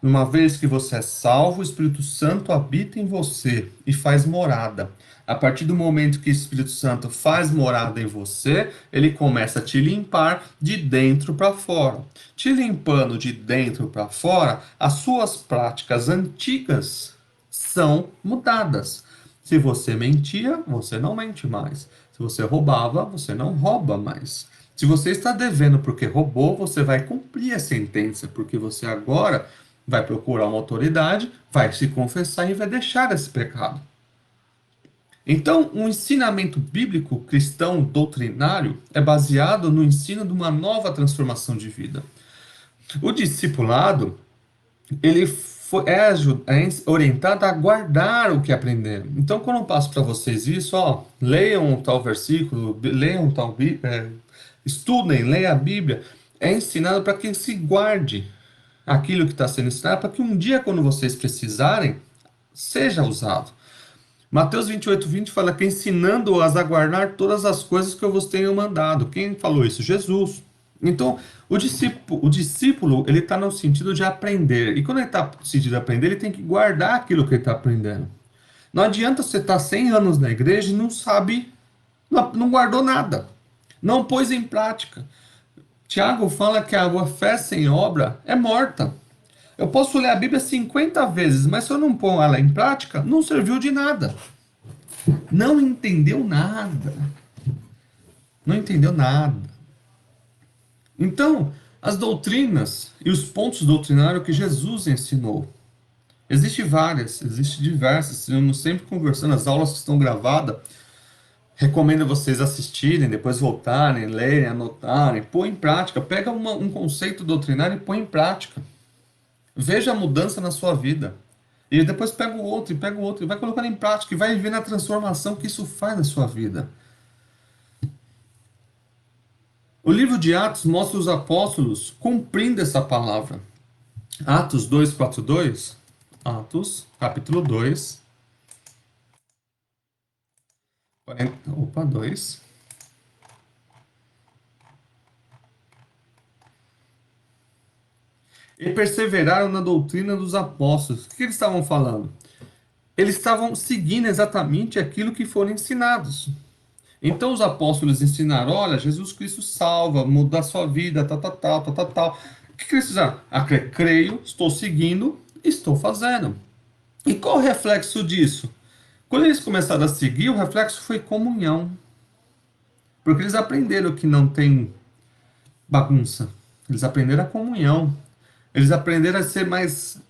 [SPEAKER 1] Uma vez que você é salvo, o Espírito Santo habita em você e faz morada. A partir do momento que o Espírito Santo faz morada em você, ele começa a te limpar de dentro para fora. Te limpando de dentro para fora, as suas práticas antigas são mudadas. Se você mentia, você não mente mais. Se você roubava, você não rouba mais. Se você está devendo porque roubou, você vai cumprir a sentença, porque você agora vai procurar uma autoridade, vai se confessar e vai deixar esse pecado. Então, o ensinamento bíblico cristão doutrinário é baseado no ensino de uma nova transformação de vida. O discipulado, ele é orientado a guardar o que aprenderam. Então, quando eu passo para vocês isso, ó, leiam tal versículo, leiam tal estudem, leiam a Bíblia, é ensinado para que se guarde aquilo que está sendo ensinado, para que um dia, quando vocês precisarem, seja usado. Mateus 28:20 fala que ensinando-as a guardar todas as coisas que eu vos tenho mandado. Quem falou isso? Jesus. Então, o discípulo ele está no sentido de aprender. E quando ele está no sentido de aprender, ele tem que guardar aquilo que ele está aprendendo. Não adianta você estar 100 anos na igreja e não sabe, não guardou nada. Não pôs em prática. Tiago fala que a fé sem obra é morta. Eu posso ler a Bíblia 50 vezes, mas se eu não pôr ela em prática, não serviu de nada. Não entendeu nada. Não entendeu nada. Então, as doutrinas e os pontos doutrinários que Jesus ensinou. Existem várias, existem diversas. Estamos sempre conversando, as aulas que estão gravadas. Recomendo vocês assistirem, depois voltarem, lerem, anotarem, pôr em prática. Pega um conceito doutrinário e põe em prática. Veja a mudança na sua vida. E depois pega o outro, e vai colocando em prática, e vai vendo a transformação que isso faz na sua vida. O livro de Atos mostra os apóstolos cumprindo essa palavra. Atos 2:42, Atos, capítulo 2, 2. E perseveraram na doutrina dos apóstolos. O que eles estavam falando? Eles estavam seguindo exatamente aquilo que foram ensinados. Então os apóstolos ensinaram: olha, Jesus Cristo salva, muda a sua vida, tal, tal, tal, tal, tal, tal. O que eles fizeram? Creio, estou seguindo, estou fazendo. E qual o reflexo disso? Quando eles começaram a seguir, o reflexo foi comunhão. Porque eles aprenderam que não tem bagunça. Eles aprenderam a comunhão. Eles aprenderam a ser mais.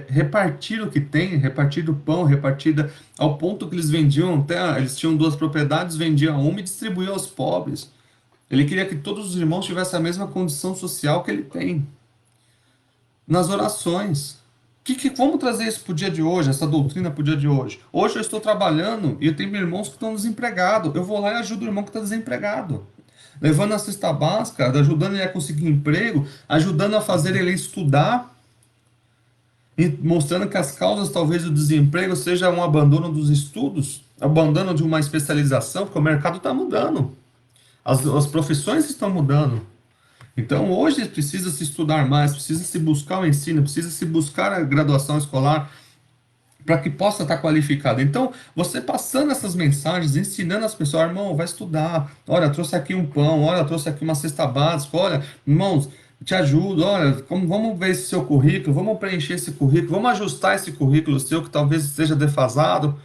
[SPEAKER 1] Repartir o que tem, repartir do pão, ao ponto que eles vendiam, até eles tinham 2 propriedades, vendiam uma e distribuíam aos pobres. Ele queria que todos os irmãos tivessem a mesma condição social que ele tem. Nas orações. Vamos trazer isso para o dia de hoje, essa doutrina para o dia de hoje. Hoje eu estou trabalhando e eu tenho irmãos que estão desempregados. Eu vou lá e ajudo o irmão que está desempregado. Levando a cesta básica, ajudando ele a conseguir emprego, ajudando a fazer ele estudar, e mostrando que as causas talvez do desemprego seja um abandono dos estudos, abandono de uma especialização, porque o mercado está mudando. As profissões estão mudando. Então, hoje precisa se estudar mais, precisa se buscar o ensino, precisa se buscar a graduação escolar para que possa estar qualificado. Então, você passando essas mensagens, ensinando as pessoas: irmão, vai estudar, olha, trouxe aqui um pão, olha, trouxe aqui uma cesta básica, olha, irmãos, te ajudo, olha, vamos ver esse seu currículo, vamos preencher esse currículo, vamos ajustar esse currículo seu que talvez esteja defasado.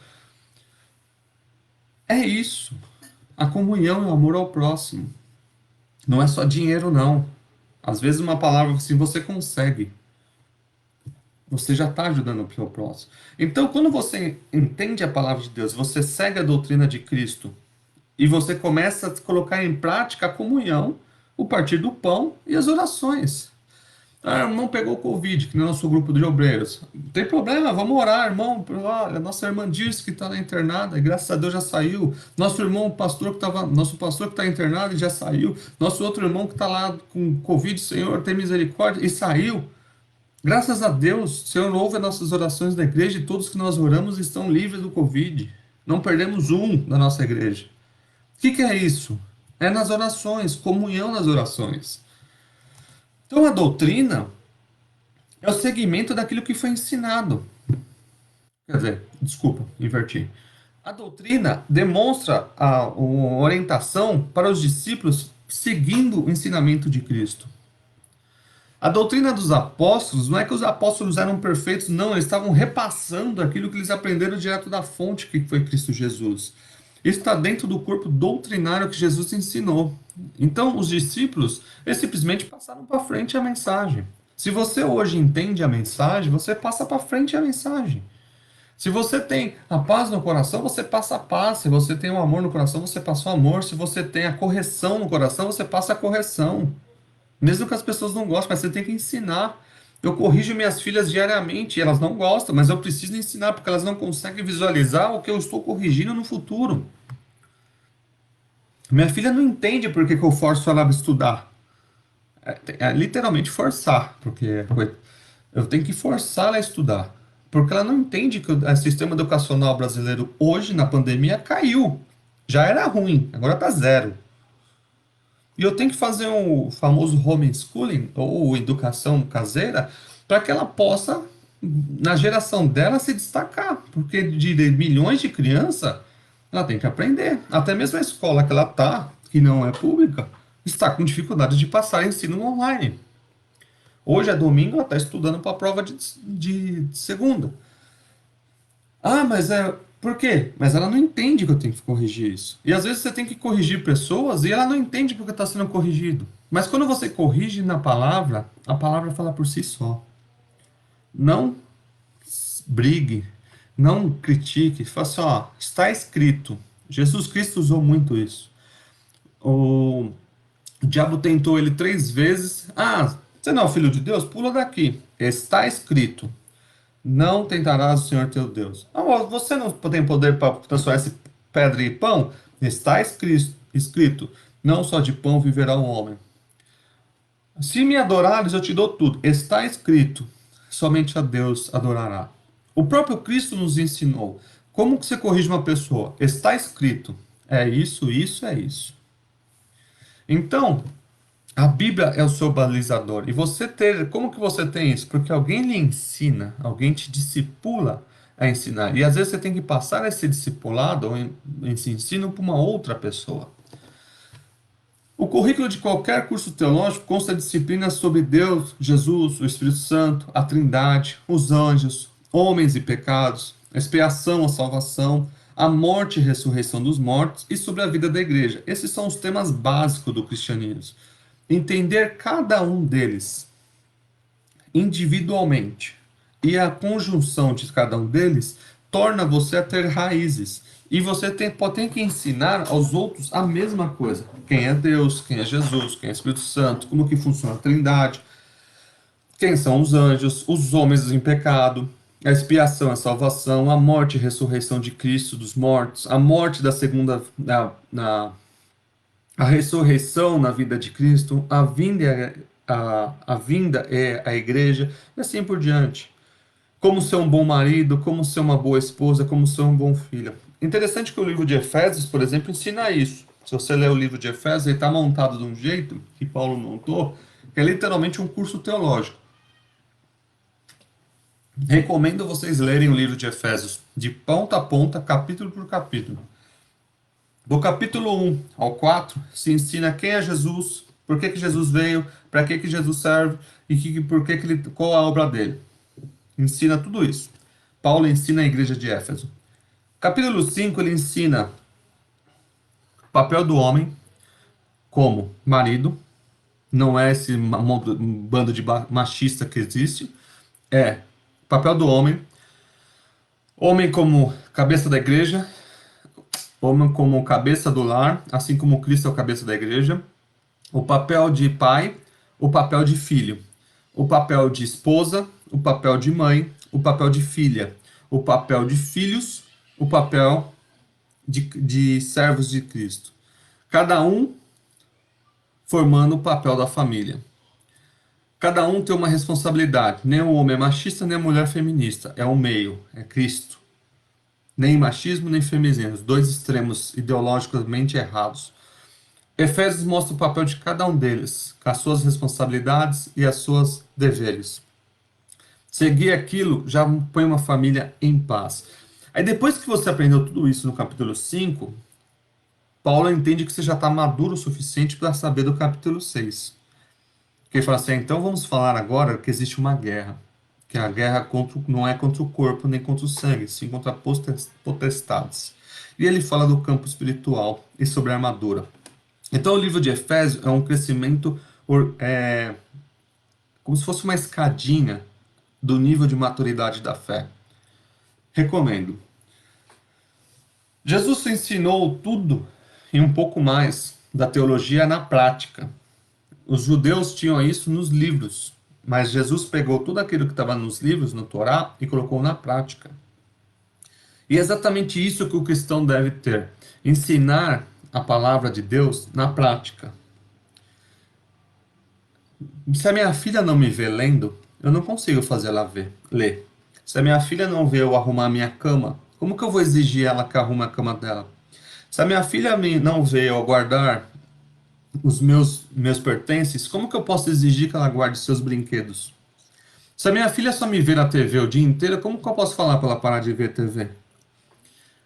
[SPEAKER 1] É isso. A comunhão e o amor ao próximo. Não é só dinheiro, não. Às vezes uma palavra assim, você consegue. Você já está ajudando o seu próximo. Então, quando você entende a palavra de Deus, você segue a doutrina de Cristo e você começa a colocar em prática a comunhão, o partir do pão e as orações. Ah, irmão pegou Covid, que no nosso grupo de obreiros. Não tem problema, vamos orar, irmão. Olha, nossa irmã disse que está na internada, e graças a Deus já saiu. Nosso pastor que está internado e já saiu. Nosso outro irmão que está lá com Covid, Senhor, tem misericórdia, e saiu. Graças a Deus, o Senhor ouve as nossas orações da igreja e todos que nós oramos estão livres do Covid. Não perdemos um da nossa igreja. O que é isso? É nas orações, comunhão nas orações. Então a doutrina é o segmento daquilo que foi ensinado. Quer dizer, desculpa, inverti. A doutrina demonstra a orientação para os discípulos seguindo o ensinamento de Cristo. A doutrina dos apóstolos não é que os apóstolos eram perfeitos, não, eles estavam repassando aquilo que eles aprenderam direto da fonte, que foi Cristo Jesus. Isso está dentro do corpo doutrinário que Jesus ensinou. Então, os discípulos, eles simplesmente passaram para frente a mensagem. Se você hoje entende a mensagem, você passa para frente a mensagem. Se você tem a paz no coração, você passa a paz. Se você tem o amor no coração, você passa o amor. Se você tem a correção no coração, você passa a correção. Mesmo que as pessoas não gostem, mas você tem que ensinar. Eu corrijo minhas filhas diariamente, elas não gostam, mas eu preciso ensinar, porque elas não conseguem visualizar o que eu estou corrigindo no futuro. Minha filha não entende por que eu forço ela a estudar. É literalmente forçar, porque eu tenho que forçar ela a estudar. Porque ela não entende que o sistema educacional brasileiro hoje, na pandemia, caiu. Já era ruim, agora está zero. E eu tenho que fazer um famoso homeschooling, ou educação caseira, para que ela possa, na geração dela, se destacar. Porque de milhões de crianças, ela tem que aprender. Até mesmo a escola que ela está, que não é pública, está com dificuldade de passar ensino online. Hoje é domingo, ela está estudando para a prova de segunda. Ah, mas por quê? Mas ela não entende que eu tenho que corrigir isso. E às vezes você tem que corrigir pessoas e ela não entende porque está sendo corrigido. Mas quando você corrige na palavra, a palavra fala por si só. Não brigue, não critique. Fala assim, ó, está escrito. Jesus Cristo usou muito isso. O diabo tentou ele 3 vezes. Ah, você não é o filho de Deus? Pula daqui. Está escrito. Não tentarás o Senhor teu Deus. Ah, você não tem poder para transformar essa pedra em pão? Está escrito. Não só de pão viverá o homem. Se me adorares, eu te dou tudo. Está escrito: somente a Deus adorará. O próprio Cristo nos ensinou. Como que você corrige uma pessoa? Está escrito. É isso, isso, é isso. Então, a Bíblia é o seu balizador. E você ter, como que você tem isso? Porque alguém lhe ensina, alguém te discipula a ensinar. E às vezes você tem que passar esse discipulado ou esse ensino para uma outra pessoa. O currículo de qualquer curso teológico consta de disciplinas sobre Deus, Jesus, o Espírito Santo, a Trindade, os anjos, homens e pecados, a expiação, a salvação, a morte e ressurreição dos mortos e sobre a vida da igreja. Esses são os temas básicos do cristianismo. Entender cada um deles individualmente e a conjunção de cada um deles torna você a ter raízes. E você tem que ensinar aos outros a mesma coisa. Quem é Deus, quem é Jesus, quem é Espírito Santo, como que funciona a Trindade, quem são os anjos, os homens em pecado, a expiação, a salvação, a morte e ressurreição de Cristo dos mortos, a morte da segunda, a ressurreição na vida de Cristo, a vinda é a igreja, e assim por diante. Como ser um bom marido, como ser uma boa esposa, como ser um bom filho. Interessante que o livro de Efésios, por exemplo, ensina isso. Se você ler o livro de Efésios, ele está montado de um jeito que Paulo montou, que é literalmente um curso teológico. Recomendo vocês lerem o livro de Efésios de ponta a ponta, capítulo por capítulo. Do capítulo 1 ao 4, se ensina quem é Jesus, por que Jesus veio, para que Jesus serve e qual a obra dele. Ensina tudo isso. Paulo ensina a igreja de Éfeso. Capítulo 5, ele ensina o papel do homem como marido, não é esse bando de machista que existe, é o papel do homem, homem como cabeça da igreja, homem como cabeça do lar, assim como Cristo é o cabeça da igreja, o papel de pai, o papel de filho, o papel de esposa, o papel de mãe, o papel de filha, o papel de filhos, o papel de servos de Cristo. Cada um formando o papel da família. Cada um tem uma responsabilidade. Nem o homem é machista, nem a mulher é feminista. É o meio, é Cristo. Nem machismo, nem feminismo. Os dois extremos ideologicamente errados. Efésios mostra o papel de cada um deles, com as suas responsabilidades e as suas deveres. Seguir aquilo já põe uma família em paz. Aí depois que você aprendeu tudo isso no capítulo 5, Paulo entende que você já está maduro o suficiente para saber do capítulo 6. Que ele fala assim, então vamos falar agora que existe uma guerra. Que a guerra não é contra o corpo nem contra o sangue, sim contra potestades. E ele fala do campo espiritual e sobre a armadura. Então o livro de Efésios é um crescimento como se fosse uma escadinha do nível de maturidade da fé. Recomendo. Jesus ensinou tudo e um pouco mais da teologia na prática. Os judeus tinham isso nos livros, mas Jesus pegou tudo aquilo que estava nos livros, no Torá, e colocou na prática. E é exatamente isso que o cristão deve ter: ensinar a palavra de Deus na prática. Se a minha filha não me vê lendo, eu não consigo fazer ela ler. Se a minha filha não vê eu arrumar a minha cama, como que eu vou exigir ela que arrume a cama dela? Se a minha filha não vê eu guardar os meus pertences, como que eu posso exigir que ela guarde seus brinquedos? Se a minha filha só me vê na TV o dia inteiro, como que eu posso falar para ela parar de ver TV?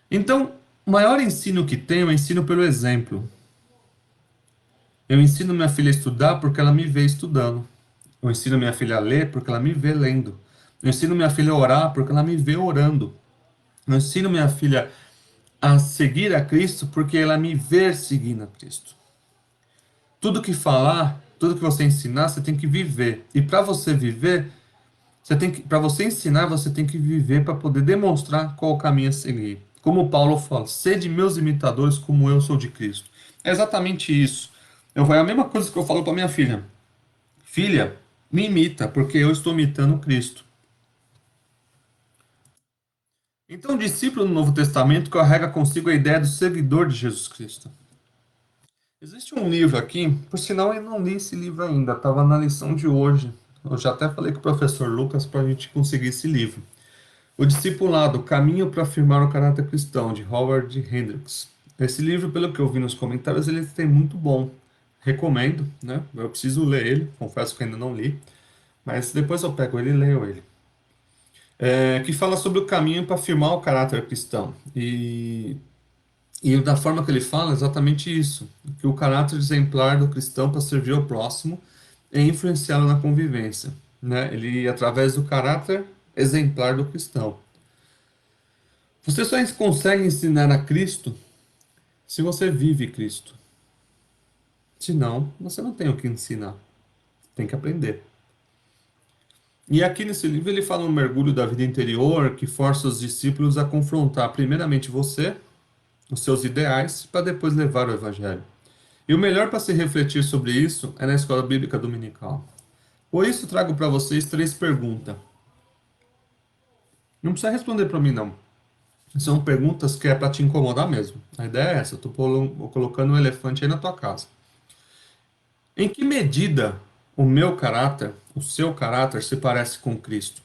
[SPEAKER 1] Então, o maior ensino que tenho é o ensino pelo exemplo. Eu ensino minha filha a estudar porque ela me vê estudando. Eu ensino minha filha a ler porque ela me vê lendo. Eu ensino minha filha a orar porque ela me vê orando. Eu ensino minha filha a seguir a Cristo porque ela me vê seguindo a Cristo. Tudo que falar, tudo que você ensinar, você tem que viver. E para você viver, para você ensinar, você tem que viver para poder demonstrar qual o caminho a seguir. Como Paulo fala, sede meus imitadores como eu sou de Cristo. É exatamente isso. É a mesma coisa que eu falo para minha filha. Filha, me imita, porque eu estou imitando Cristo. Então, o discípulo no Novo Testamento carrega consigo a ideia do seguidor de Jesus Cristo. Existe um livro aqui, por sinal eu não li esse livro ainda, estava na lição de hoje. Eu já até falei com o professor Lucas para a gente conseguir esse livro. O Discipulado, Caminho para Afirmar o Caráter Cristão, de Howard Hendricks. Esse livro, pelo que eu vi nos comentários, ele tem muito bom. Recomendo, né? Eu preciso ler ele, confesso que ainda não li, mas depois eu pego ele e leio ele. Que fala sobre o caminho para afirmar o caráter cristão. E da forma que ele fala, é exatamente isso: que o caráter exemplar do cristão para servir ao próximo e influenciá-lo na convivência. Né? Ele, através do caráter exemplar do cristão. Você só consegue ensinar a Cristo se você vive Cristo. Senão, você não tem o que ensinar. Tem que aprender. E aqui nesse livro ele fala um mergulho da vida interior que força os discípulos a confrontar primeiramente você, os seus ideais, para depois levar o evangelho. E o melhor para se refletir sobre isso é na escola bíblica dominical. Por isso trago para vocês 3 perguntas. Não precisa responder para mim não. São perguntas que é para te incomodar mesmo. A ideia é essa, eu estou colocando um elefante aí na tua casa. Em que medida o meu caráter, o seu caráter, se parece com Cristo?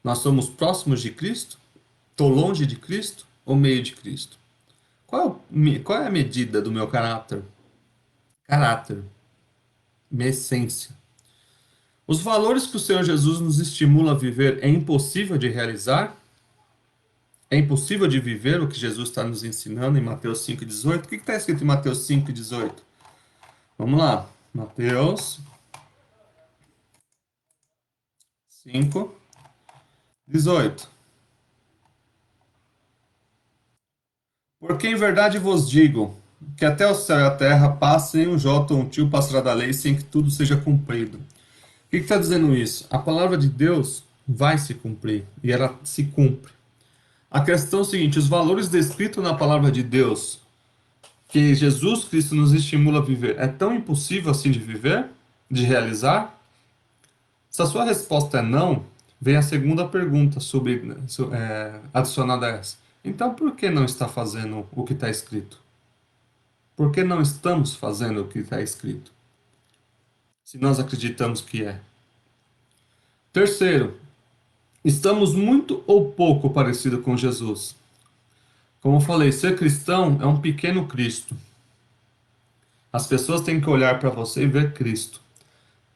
[SPEAKER 1] Nós somos próximos de Cristo? Estou longe de Cristo ou meio de Cristo? Qual é a medida do meu caráter? Caráter, minha essência. Os valores que o Senhor Jesus nos estimula a viver é impossível de realizar? É impossível de viver o que Jesus está nos ensinando em Mateus 5,18? O que está escrito em Mateus 5,18? Vamos lá. Mateus 5,18. Porque em verdade vos digo que até o céu e a terra passem, um jota ou um tio passará da lei sem que tudo seja cumprido. O que está dizendo isso? A palavra de Deus vai se cumprir e ela se cumpre. A questão é o seguinte: os valores descritos na palavra de Deus, que Jesus Cristo nos estimula a viver, é tão impossível assim de viver, de realizar? Se a sua resposta é não, vem a segunda pergunta adicionada a essa. Então, por que não está fazendo o que está escrito? Por que não estamos fazendo o que está escrito? Se nós acreditamos que é. Terceiro, estamos muito ou pouco parecidos com Jesus. Como eu falei, ser cristão é um pequeno Cristo. As pessoas têm que olhar para você e ver Cristo.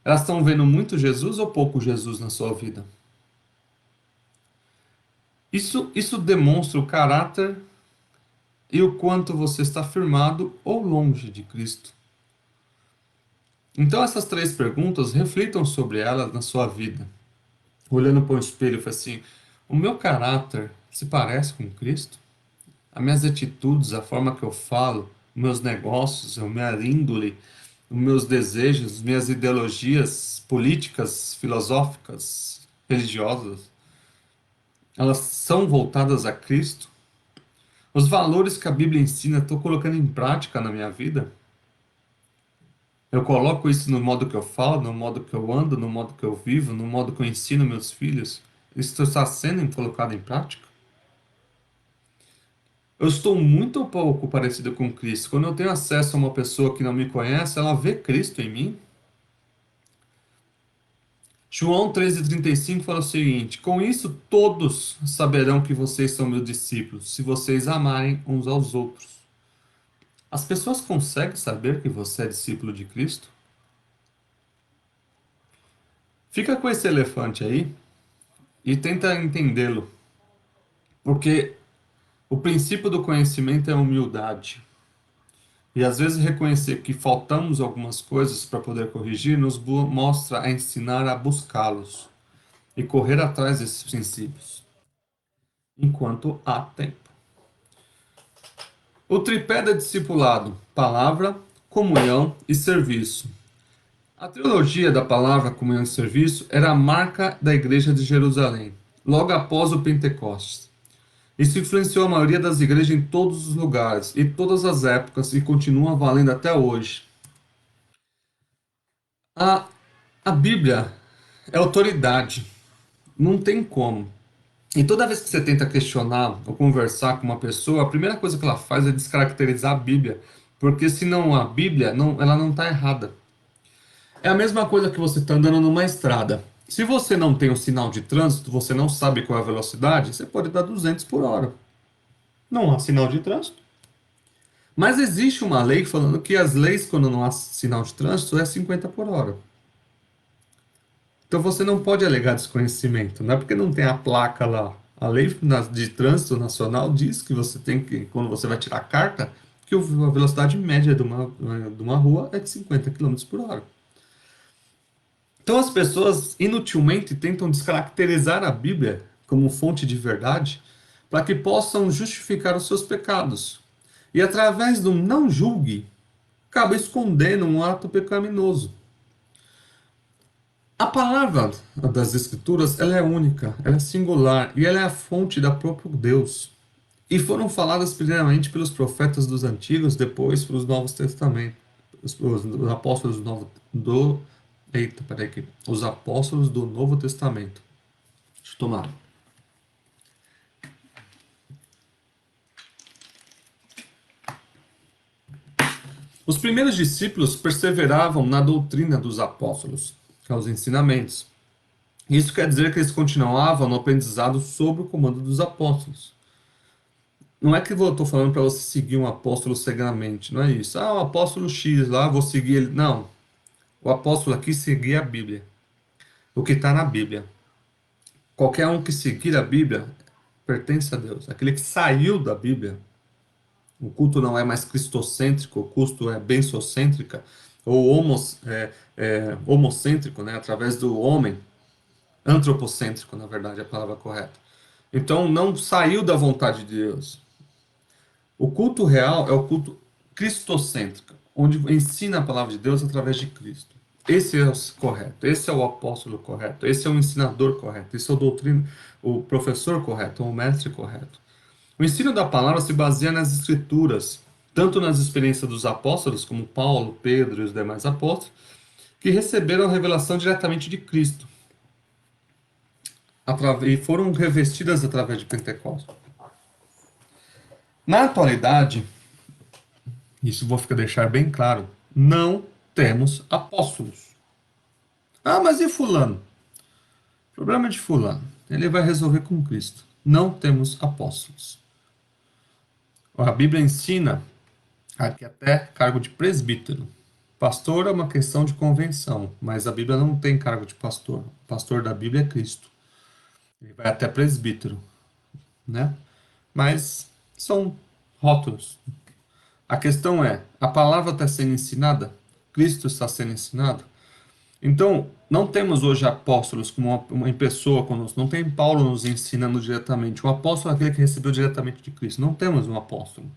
[SPEAKER 1] Elas estão vendo muito Jesus ou pouco Jesus na sua vida? Isso demonstra o caráter e o quanto você está firmado ou longe de Cristo. Então, essas 3 perguntas, reflitam sobre elas na sua vida. Olhando para o espelho, eu falei assim: o meu caráter se parece com Cristo? As minhas atitudes, a forma que eu falo, meus negócios, a minha índole, os meus desejos, minhas ideologias políticas, filosóficas, religiosas, elas são voltadas a Cristo? Os valores que a Bíblia ensina, estou colocando em prática na minha vida? Eu coloco isso no modo que eu falo, no modo que eu ando, no modo que eu vivo, no modo que eu ensino meus filhos? Isso está sendo colocado em prática? Eu estou muito pouco parecido com Cristo. Quando eu tenho acesso a uma pessoa que não me conhece, ela vê Cristo em mim? João 13,35 fala o seguinte: com isso todos saberão que vocês são meus discípulos, se vocês amarem uns aos outros. As pessoas conseguem saber que você é discípulo de Cristo? Fica com esse elefante aí e tenta entendê-lo, porque o princípio do conhecimento é a humildade. E às vezes reconhecer que faltamos algumas coisas para poder corrigir nos mostra a ensinar a buscá-los e correr atrás desses princípios, enquanto há tempo. O tripé da discipulado: palavra, comunhão e serviço. A teologia da palavra, comunhão e serviço era a marca da igreja de Jerusalém, logo após o Pentecostes. Isso influenciou a maioria das igrejas em todos os lugares e todas as épocas e continua valendo até hoje. A, a Bíblia é autoridade, não tem como. E toda vez que você tenta questionar ou conversar com uma pessoa, a primeira coisa que ela faz é descaracterizar a Bíblia Porque senão a Bíblia, não, ela não está errada. É a mesma coisa que você está andando numa estrada. Se você não tem o sinal de trânsito, você não sabe qual é a velocidade, você pode dar 200 por hora. Não há sinal de trânsito. Mas existe uma lei falando que as leis, quando não há sinal de trânsito, é 50 por hora. Então você não pode alegar desconhecimento. Não é porque não tem a placa lá. A lei de trânsito nacional diz que você tem que, quando você vai tirar a carta, que a velocidade média de uma rua é de 50 quilômetros por hora. Então as pessoas inutilmente tentam descaracterizar a Bíblia como fonte de verdade para que possam justificar os seus pecados. E através do não julgue, acaba escondendo um ato pecaminoso. A palavra das Escrituras ela é única, ela é singular e ela é a fonte da própria Deus. E foram faladas primeiramente pelos profetas dos antigos, depois pelos Novos Testamentos, os apóstolos do eita, peraí aqui, os apóstolos do Novo Testamento. Deixa eu tomar. Os primeiros discípulos perseveravam na doutrina dos apóstolos, que é os ensinamentos. Isso quer dizer que eles continuavam no aprendizado sob o comando dos apóstolos. Não é que eu estou falando para você seguir um apóstolo cegamente, não é isso. Ah, o apóstolo X lá, vou seguir ele. Não. O apóstolo aqui seguia a Bíblia. O que está na Bíblia. Qualquer um que seguir a Bíblia pertence a Deus. Aquele que saiu da Bíblia, o culto não é mais cristocêntrico, o culto é bensocêntrica, ou homocêntrico, né, através do homem, antropocêntrico, na verdade, é a palavra correta. Então, não saiu da vontade de Deus. O culto real é o culto cristocêntrico, onde ensina a palavra de Deus através de Cristo. Esse é o correto, esse é o apóstolo correto, esse é o ensinador correto, esse é o professor correto, o mestre correto. O ensino da palavra se baseia nas escrituras, tanto nas experiências dos apóstolos, como Paulo, Pedro e os demais apóstolos, que receberam a revelação diretamente de Cristo e foram revestidas através de Pentecostes. Na atualidade, isso vou ficar deixar bem claro, não temos apóstolos. Ah, mas e fulano? O problema de fulano, ele vai resolver com Cristo. Não temos apóstolos. A Bíblia ensina aqui até cargo de presbítero. Pastor é uma questão de convenção, mas a Bíblia não tem cargo de pastor. O pastor da Bíblia é Cristo. Ele vai até presbítero, né? Mas são rótulos. A questão é, a palavra está sendo ensinada? Cristo está sendo ensinado? Então, não temos hoje apóstolos como uma pessoa conosco. Não tem Paulo nos ensinando diretamente. O apóstolo é aquele que recebeu diretamente de Cristo. Não temos um apóstolo.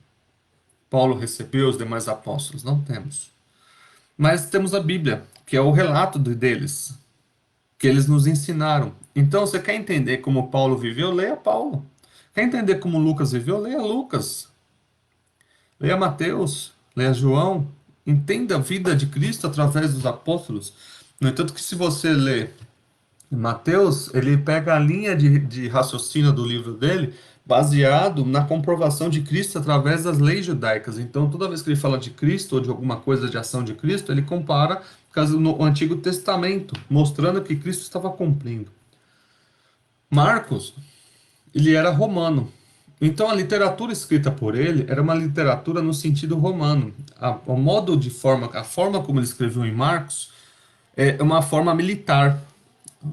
[SPEAKER 1] Paulo recebeu os demais apóstolos. Não temos. Mas temos a Bíblia, que é o relato deles, que eles nos ensinaram. Então, você quer entender como Paulo viveu? Leia Paulo. Quer entender como Lucas viveu? Leia Lucas. Leia Mateus. Leia João. Entenda a vida de Cristo através dos apóstolos. No entanto, que se você ler Mateus, ele pega a linha de raciocínio do livro dele baseado na comprovação de Cristo através das leis judaicas. Então, toda vez que ele fala de Cristo ou de alguma coisa de ação de Cristo, ele compara no Antigo Testamento, mostrando que Cristo estava cumprindo. Marcos, ele era romano. Então, a literatura escrita por ele era uma literatura no sentido romano. O modo de forma, a forma como ele escreveu em Marcos é uma forma militar.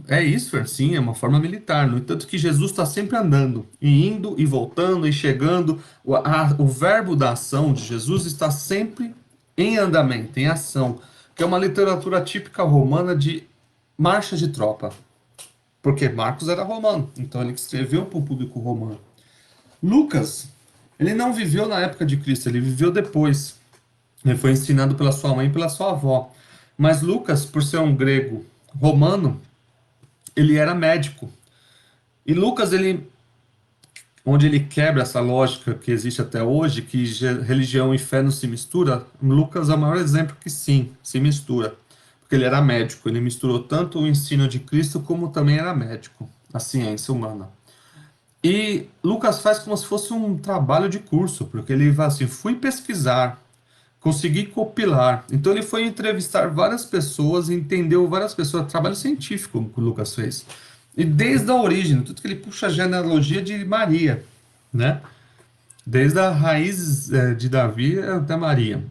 [SPEAKER 1] É isso, sim, é uma forma militar. No entanto que Jesus está sempre andando, e indo e voltando e chegando. O verbo da ação de Jesus está sempre em andamento, em ação, que é uma literatura típica romana de marcha de tropa. Porque Marcos era romano, então ele escreveu para o público romano. Lucas, ele não viveu na época de Cristo, ele viveu depois. Ele foi ensinado pela sua mãe e pela sua avó. Mas Lucas, por ser um grego romano, ele era médico. E Lucas, onde ele quebra essa lógica que existe até hoje, que religião e fé não se mistura, Lucas é o maior exemplo que sim, se mistura. Porque ele era médico, ele misturou tanto o ensino de Cristo como também era médico, a ciência humana. E Lucas faz como se fosse um trabalho de curso, porque ele vai assim, fui pesquisar conseguir compilar. Então ele foi entrevistar várias pessoas, entendeu várias pessoas, trabalho científico que o Lucas fez. E desde a origem, tudo que ele puxa a genealogia de Maria, né? Desde a raiz de Davi até Maria.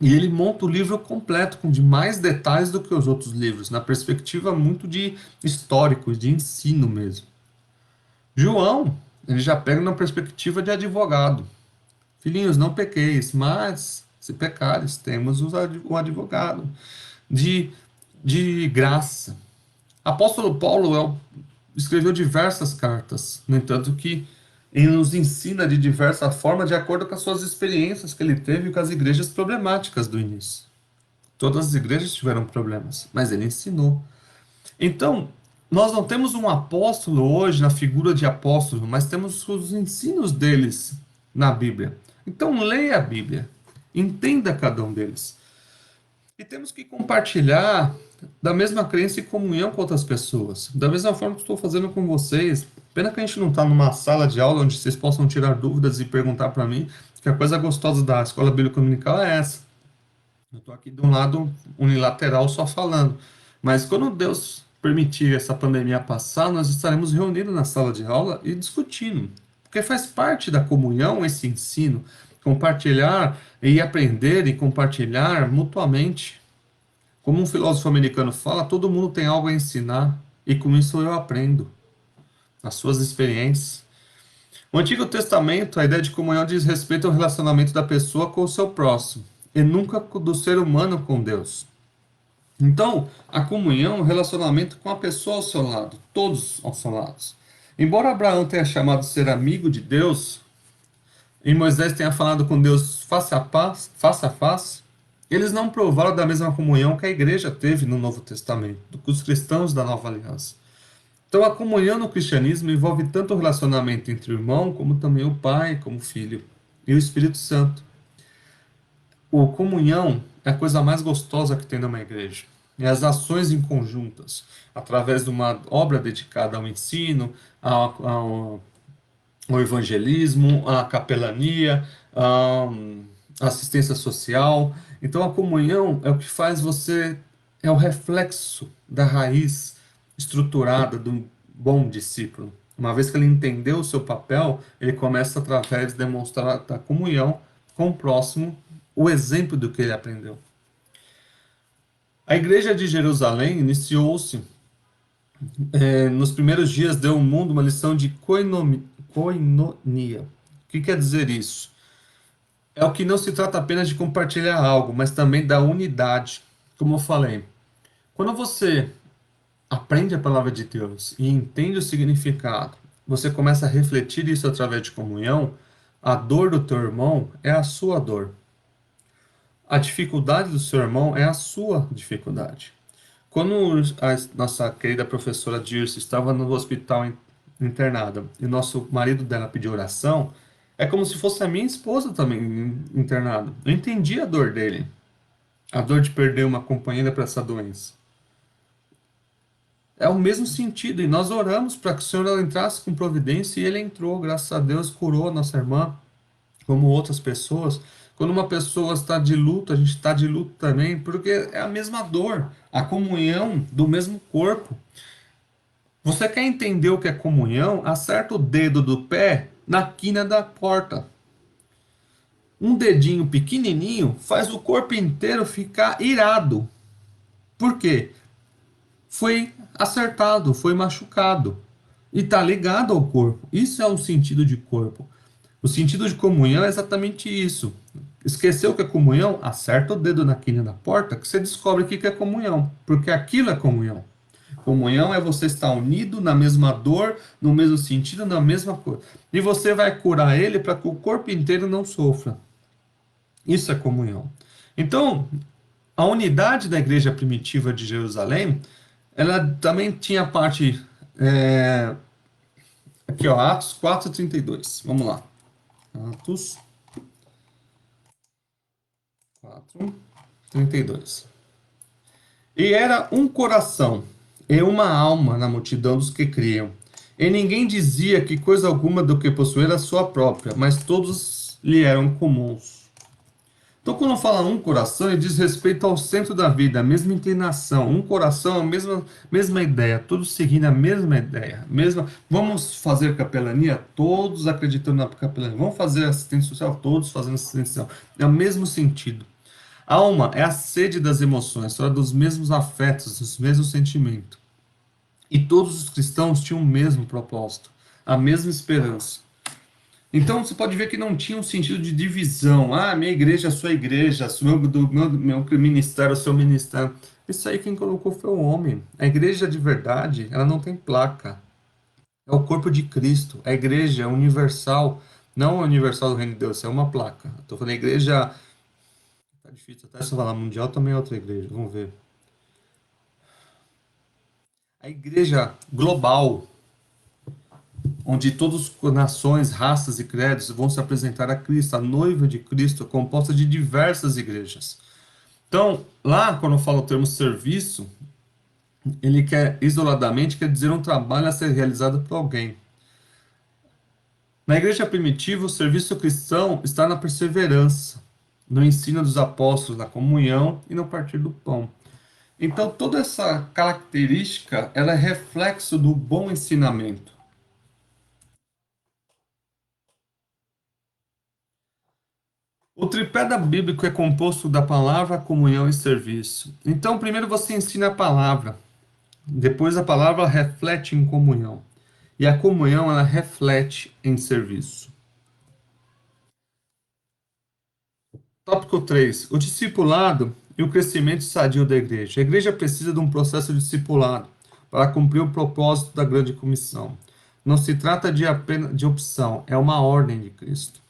[SPEAKER 1] E ele monta o livro completo, com de mais detalhes do que os outros livros, na perspectiva muito de histórico, de ensino mesmo. João, ele já pega na perspectiva de advogado. Filhinhos, não pequeis, mas se pecares, temos o advogado de, de graça. Apóstolo Paulo escreveu diversas cartas, no entanto que ele nos ensina de diversa forma, de acordo com as suas experiências que ele teve com as igrejas problemáticas do início. Todas as igrejas tiveram problemas, mas ele ensinou. Então, nós não temos um apóstolo hoje na figura de apóstolo, mas temos os ensinos deles na Bíblia. Então, leia a Bíblia, entenda cada um deles. E temos que compartilhar da mesma crença e comunhão com outras pessoas. Da mesma forma que estou fazendo com vocês. Pena que a gente não está numa sala de aula onde vocês possam tirar dúvidas e perguntar para mim, que a coisa gostosa da Escola Bíblica Dominical é essa. Eu estou aqui de um lado unilateral só falando. Mas quando Deus permitir essa pandemia passar, nós estaremos reunidos na sala de aula e discutindo. Porque faz parte da comunhão esse ensino. Compartilhar e aprender e compartilhar mutuamente. Como um filósofo americano fala, todo mundo tem algo a ensinar. E com isso eu aprendo. As suas experiências. No Antigo Testamento, a ideia de comunhão diz respeito ao relacionamento da pessoa com o seu próximo, e nunca do ser humano com Deus. Então, a comunhão é um relacionamento com a pessoa ao seu lado, todos ao seu lado. Embora Abraão tenha chamado de ser amigo de Deus, e Moisés tenha falado com Deus face a face, eles não provaram da mesma comunhão que a igreja teve no Novo Testamento, com os cristãos da Nova Aliança. Então, a comunhão no cristianismo envolve tanto o relacionamento entre o irmão, como também o pai, como o filho, e o Espírito Santo. A comunhão é a coisa mais gostosa que tem numa igreja. E as ações em conjuntas, através de uma obra dedicada ao ensino, ao evangelismo, à capelania, à assistência social. Então, a comunhão é o que faz você, é o reflexo da raiz estruturada do bom discípulo. Uma vez que ele entendeu o seu papel, ele começa através de demonstrar a comunhão com o próximo, o exemplo do que ele aprendeu. A igreja de Jerusalém iniciou-se nos primeiros dias, deu ao mundo uma lição de koinonia. O que quer dizer isso? É o que não se trata apenas de compartilhar algo, mas também da unidade. Como eu falei, quando você aprende a palavra de Deus e entende o significado, você começa a refletir isso através de comunhão, a dor do teu irmão é a sua dor. A dificuldade do seu irmão é a sua dificuldade. Quando a nossa querida professora Dirce estava no hospital internada e nosso marido dela pediu oração, é como se fosse a minha esposa também internada. Eu entendi a dor dele, a dor de perder uma companheira para essa doença. É o mesmo sentido, e nós oramos para que o Senhor entrasse com providência, e ele entrou, graças a Deus, curou a nossa irmã, como outras pessoas. Quando uma pessoa está de luto, a gente está de luto também, porque é a mesma dor, a comunhão do mesmo corpo. Você quer entender o que é comunhão? Acerta o dedo do pé na quina da porta. Um dedinho pequenininho faz o corpo inteiro ficar irado. Por quê? Foi acertado, foi machucado. E está ligado ao corpo. Isso é o sentido de corpo. O sentido de comunhão é exatamente isso. Esqueceu o que é comunhão? Acerta o dedo na quina da porta que você descobre o que é comunhão. Porque aquilo é comunhão. Comunhão é você estar unido na mesma dor, no mesmo sentido, na mesma coisa. E você vai curar ele para que o corpo inteiro não sofra. Isso é comunhão. Então, a unidade da igreja primitiva de Jerusalém, ela também tinha parte... aqui, ó, Atos 4:32. Vamos lá. Atos 4:32. E era um coração e uma alma na multidão dos que criam. E ninguém dizia que coisa alguma do que possuía era sua própria, mas todos lhe eram comuns. Então, quando fala um coração, ele diz respeito ao centro da vida, a mesma inclinação. Um coração, a mesma ideia, todos seguindo a mesma ideia. Vamos fazer capelania? Todos acreditando na capelania. Vamos fazer assistência social? Todos fazendo assistência social. É o mesmo sentido. Alma é a sede das emoções, fala dos mesmos afetos, dos mesmos sentimentos. E todos os cristãos tinham o mesmo propósito, a mesma esperança. Então você pode ver que não tinha um sentido de divisão. Ah, minha igreja é a sua igreja, meu ministério é o seu ministério. Isso aí quem colocou foi o homem. A igreja de verdade, ela não tem placa. É o corpo de Cristo. A igreja é universal, não é universal do reino de Deus, é uma placa. Estou falando igreja, tá difícil até se falar mundial, também é outra igreja, vamos ver. A igreja global, onde todas as nações, raças e credos vão se apresentar a Cristo, a noiva de Cristo, composta de diversas igrejas. Então, lá, quando eu falo o termo serviço, ele quer, isoladamente, quer dizer um trabalho a ser realizado por alguém. Na igreja primitiva, o serviço cristão está na perseverança, no ensino dos apóstolos, na comunhão e no partir do pão. Então, toda essa característica, ela é reflexo do bom ensinamento. O tripé da bíblico é composto da palavra, comunhão e serviço. Então, primeiro você ensina a palavra, depois a palavra reflete em comunhão, e a comunhão ela reflete em serviço. Tópico 3: o discipulado e o crescimento sadio da igreja. A igreja precisa de um processo de discipulado para cumprir o propósito da grande comissão. Não se trata de apenas de opção, é uma ordem de Cristo.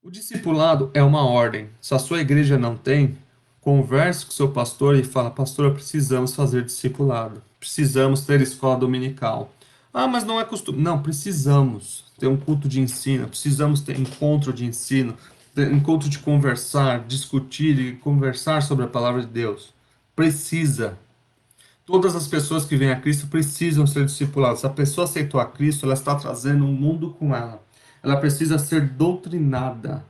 [SPEAKER 1] O discipulado é uma ordem. Se a sua igreja não tem, converse com o seu pastor e fala: pastor, precisamos fazer discipulado. Precisamos ter escola dominical. Ah, mas não é costume. Não, precisamos ter um culto de ensino. Precisamos ter encontro de ensino. Ter encontro de conversar, discutir e conversar sobre a palavra de Deus. Precisa. Todas as pessoas que vêm a Cristo precisam ser discipuladas. Se a pessoa aceitou a Cristo, ela está trazendo um mundo com ela. Ela precisa ser doutrinada.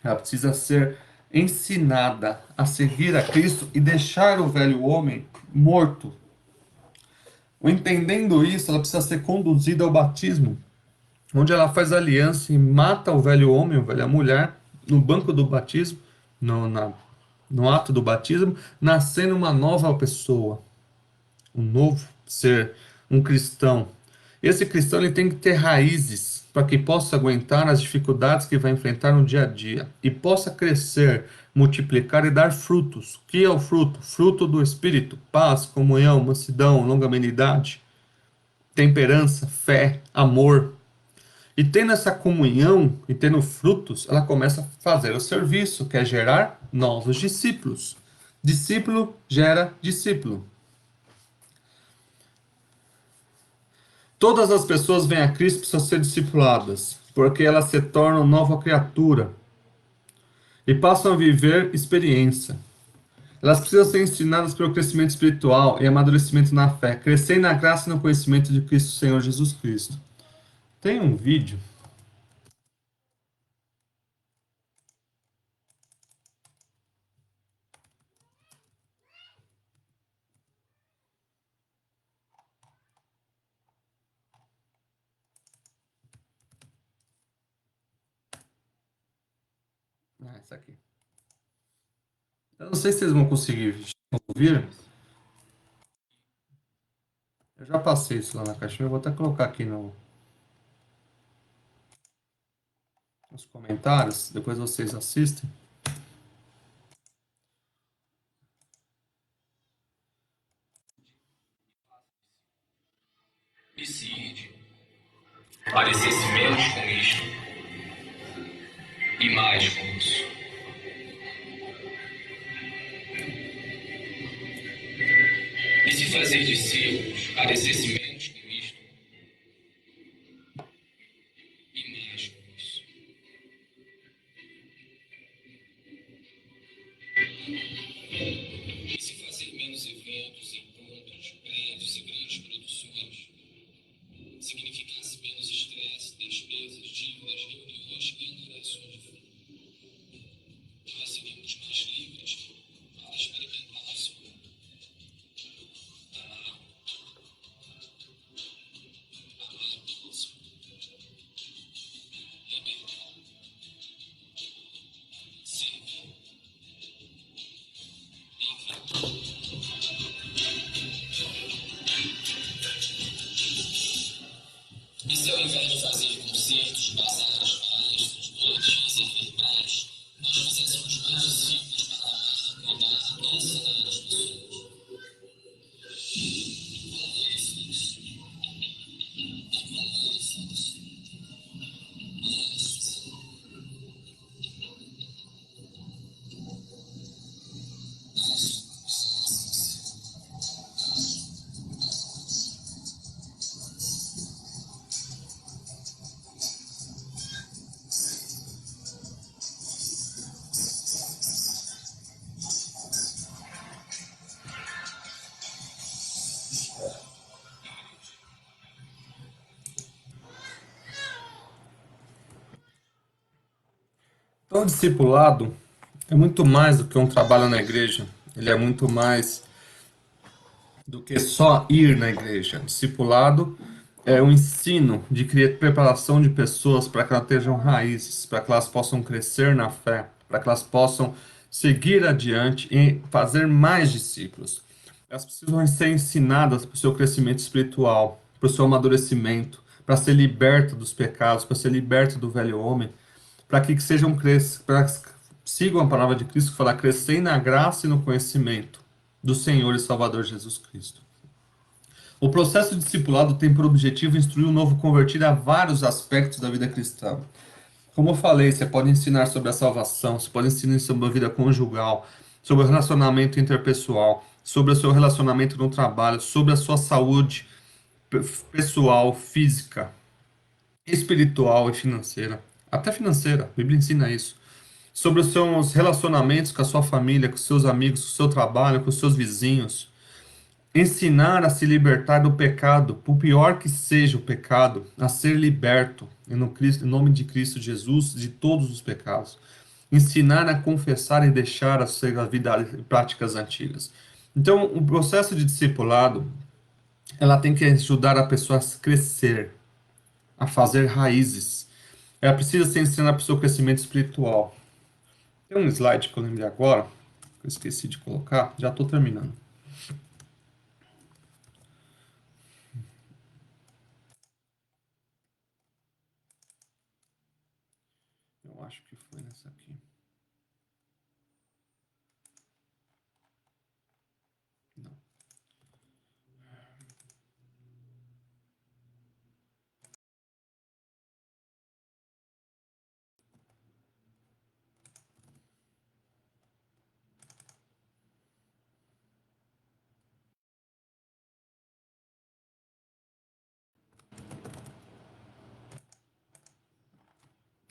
[SPEAKER 1] Ela precisa ser ensinada a seguir a Cristo e deixar o velho homem morto. Entendendo isso, ela precisa ser conduzida ao batismo, onde ela faz aliança e mata o velho homem, a velha mulher, no banco do batismo, no ato do batismo, nascendo uma nova pessoa, um novo ser, um cristão. Esse cristão ele tem que ter raízes para que possa aguentar as dificuldades que vai enfrentar no dia a dia e possa crescer, multiplicar e dar frutos. O que é o fruto? Fruto do Espírito: paz, comunhão, mansidão, longanimidade, temperança, fé, amor. E tendo essa comunhão e tendo frutos, ela começa a fazer o serviço, que é gerar novos discípulos. Discípulo gera discípulo. Todas as pessoas vêm a Cristo para ser discipuladas, porque elas se tornam nova criatura e passam a viver experiência. Elas precisam ser ensinadas pelo crescimento espiritual e amadurecimento na fé, crescer na graça e no conhecimento de Cristo Senhor Jesus Cristo. Tem um vídeo. Ah, essa aqui. Eu não sei se vocês vão conseguir ouvir. Eu já passei isso lá na caixinha. Eu vou até colocar aqui nos comentários. Depois vocês assistem.
[SPEAKER 2] Decide parecer-se menos com isto e mais com isso. E se fazer discípulos parecer-se menos com isto e mais com isso. E se fazer menos eventos, encontros, prédios e grandes produções significasse menos estresse, despesas, dívidas, reuniões e angariações de fundo.
[SPEAKER 1] Então, o discipulado é muito mais do que um trabalho na igreja. Ele é muito mais do que só ir na igreja. Discipulado é o ensino de criar preparação de pessoas para que elas tenham raízes, para que elas possam crescer na fé, para que elas possam seguir adiante e fazer mais discípulos. Elas precisam ser ensinadas para o seu crescimento espiritual, para o seu amadurecimento, para ser liberta dos pecados, para ser liberta do velho homem, para que sejam para que sigam a palavra de Cristo que fala crescer na graça e no conhecimento do Senhor e Salvador Jesus Cristo. O processo discipulado tem por objetivo instruir o novo convertido a vários aspectos da vida cristã. Como eu falei, você pode ensinar sobre a salvação, você pode ensinar sobre a vida conjugal, sobre o relacionamento interpessoal, sobre o seu relacionamento no trabalho, sobre a sua saúde pessoal, física, espiritual e financeira. Até financeira, a Bíblia ensina isso. Sobre os seus relacionamentos com a sua família, com os seus amigos, com o seu trabalho, com os seus vizinhos. Ensinar a se libertar do pecado, por pior que seja o pecado, a ser liberto, em nome de Cristo Jesus, de todos os pecados. Ensinar a confessar e deixar a vida e práticas antigas. Então, o processo de discipulado, ela tem que ajudar a pessoa a crescer, a fazer raízes. Ela precisa ser ensinada para o seu crescimento espiritual. Tem um slide que eu lembrei agora, que eu esqueci de colocar, já estou terminando. Eu acho que foi nessa aqui. Não.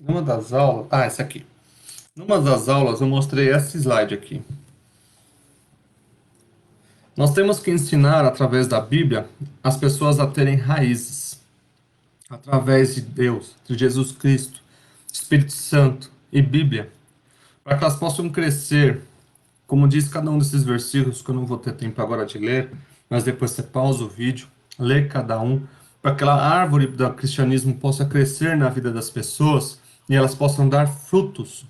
[SPEAKER 1] Numa das aulas. Ah, essa aqui. Numa das aulas eu mostrei esse slide aqui. Nós temos que ensinar através da Bíblia as pessoas a terem raízes. Através de Deus, de Jesus Cristo, Espírito Santo e Bíblia. Para que elas possam crescer. Como diz cada um desses versículos, que eu não vou ter tempo agora de ler, mas depois você pausa o vídeo, lê cada um, para que aquela árvore do cristianismo possa crescer na vida das pessoas e elas possam dar frutos,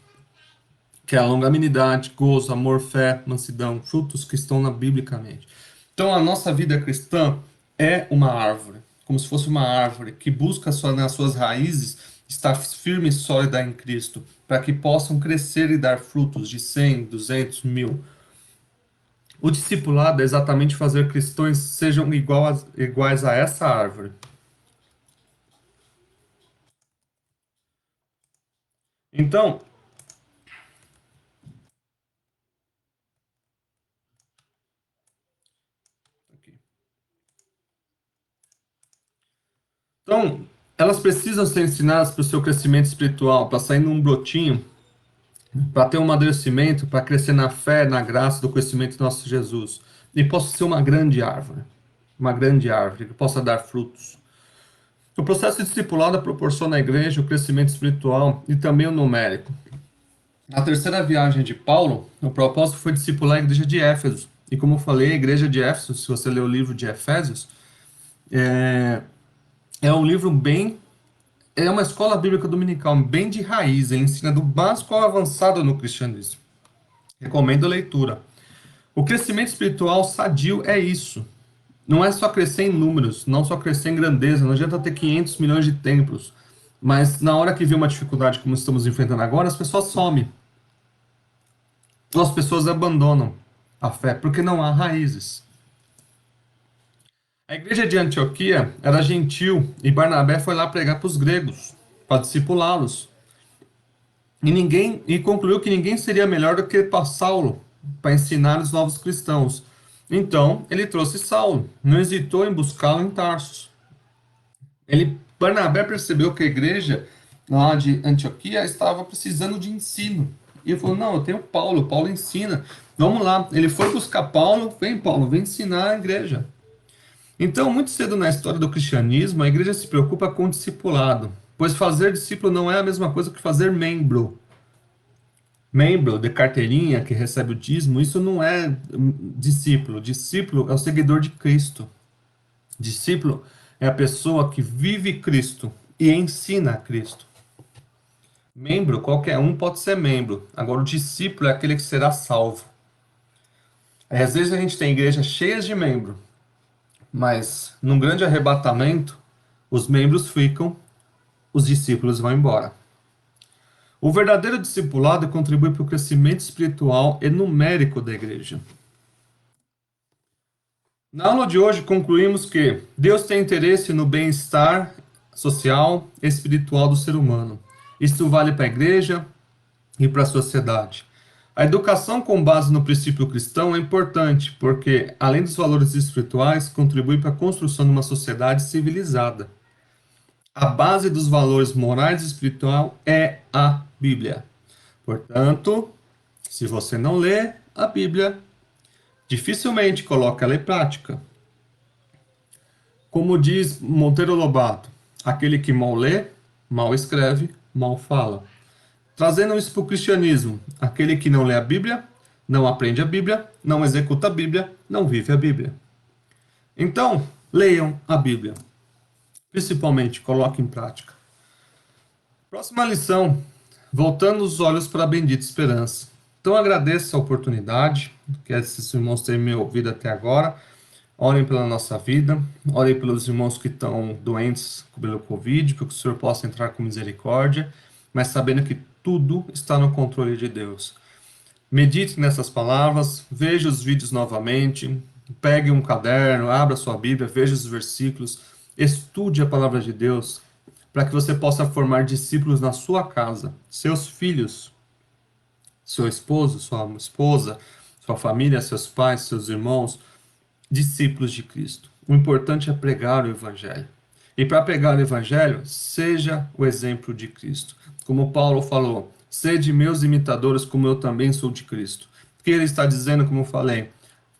[SPEAKER 1] que é a longanimidade, gozo, amor, fé, mansidão, frutos que estão na biblicamente. Então a nossa vida cristã é uma árvore, como se fosse uma árvore que busca nas suas raízes estar firme e sólida em Cristo, para que possam crescer e dar frutos de 100, 200, 1000. O discipulado é exatamente fazer cristãos sejam iguais a essa árvore. Então, então, elas precisam ser ensinadas para o seu crescimento espiritual, para sair num brotinho, para ter um amadurecimento, para crescer na fé, na graça do conhecimento do nosso Jesus. E possa ser uma grande árvore, que possa dar frutos. O processo de discipulado proporciona à igreja o crescimento espiritual e também o numérico. Na terceira viagem de Paulo, o propósito foi discipular a igreja de Éfeso. E como eu falei, a igreja de Éfeso, se você ler o livro de Efésios, é um livro bem. É uma escola bíblica dominical, bem de raiz. Ele ensina do básico ao avançado no cristianismo. Recomendo a leitura. O crescimento espiritual sadio é isso. Não é só crescer em números, não só crescer em grandeza. Não adianta ter 500 milhões de templos. Mas na hora que vem uma dificuldade como estamos enfrentando agora, as pessoas somem. As pessoas abandonam a fé porque não há raízes. A igreja de Antioquia era gentil e Barnabé foi lá pregar para os gregos, para discipulá-los. E concluiu que ninguém seria melhor do que Saulo para ensinar os novos cristãos. Então, ele trouxe Saulo, não hesitou em buscá-lo em Tarsus. Barnabé percebeu que a igreja lá de Antioquia estava precisando de ensino. E ele falou: não, eu tenho Paulo, Paulo ensina. Vamos lá. Ele foi buscar Paulo, Paulo, vem ensinar a igreja. Então, muito cedo na história do cristianismo, a igreja se preocupa com o discipulado, pois fazer discípulo não é a mesma coisa que fazer membro. Membro de carteirinha que recebe o dízimo, isso não é discípulo. Discípulo é o seguidor de Cristo. Discípulo é a pessoa que vive Cristo e ensina a Cristo. Membro, qualquer um pode ser membro. Agora, o discípulo é aquele que será salvo. Às vezes a gente tem igrejas cheias de membros, mas num grande arrebatamento, os membros ficam, os discípulos vão embora. O verdadeiro discipulado contribui para o crescimento espiritual e numérico da igreja. Na aula de hoje concluímos que Deus tem interesse no bem-estar social e espiritual do ser humano. Isso vale para a igreja e para a sociedade. A educação com base no princípio cristão é importante, porque, além dos valores espirituais, contribui para a construção de uma sociedade civilizada. A base dos valores morais e espiritual é a Bíblia. Portanto, se você não lê a Bíblia, dificilmente coloca ela em prática. Como diz Monteiro Lobato, aquele que mal lê, mal escreve, mal fala. Trazendo isso para o cristianismo, aquele que não lê a Bíblia, não aprende a Bíblia, não executa a Bíblia, não vive a Bíblia. Então, leiam a Bíblia. Principalmente, coloquem em prática. Próxima lição, voltando os olhos para a bendita esperança. Então, agradeço a oportunidade que esses irmãos têm me ouvido até agora. Orem pela nossa vida, orem pelos irmãos que estão doentes pelo Covid, para que o Senhor possa entrar com misericórdia, mas sabendo que tudo está no controle de Deus. Medite nessas palavras, veja os vídeos novamente, pegue um caderno, abra sua Bíblia, veja os versículos, estude a palavra de Deus, para que você possa formar discípulos na sua casa, seus filhos, seu esposo, sua esposa, sua família, seus pais, seus irmãos, discípulos de Cristo. O importante é pregar o Evangelho. E para pregar o Evangelho, seja o exemplo de Cristo. Como Paulo falou, sede meus imitadores, como eu também sou de Cristo. O que ele está dizendo, como eu falei,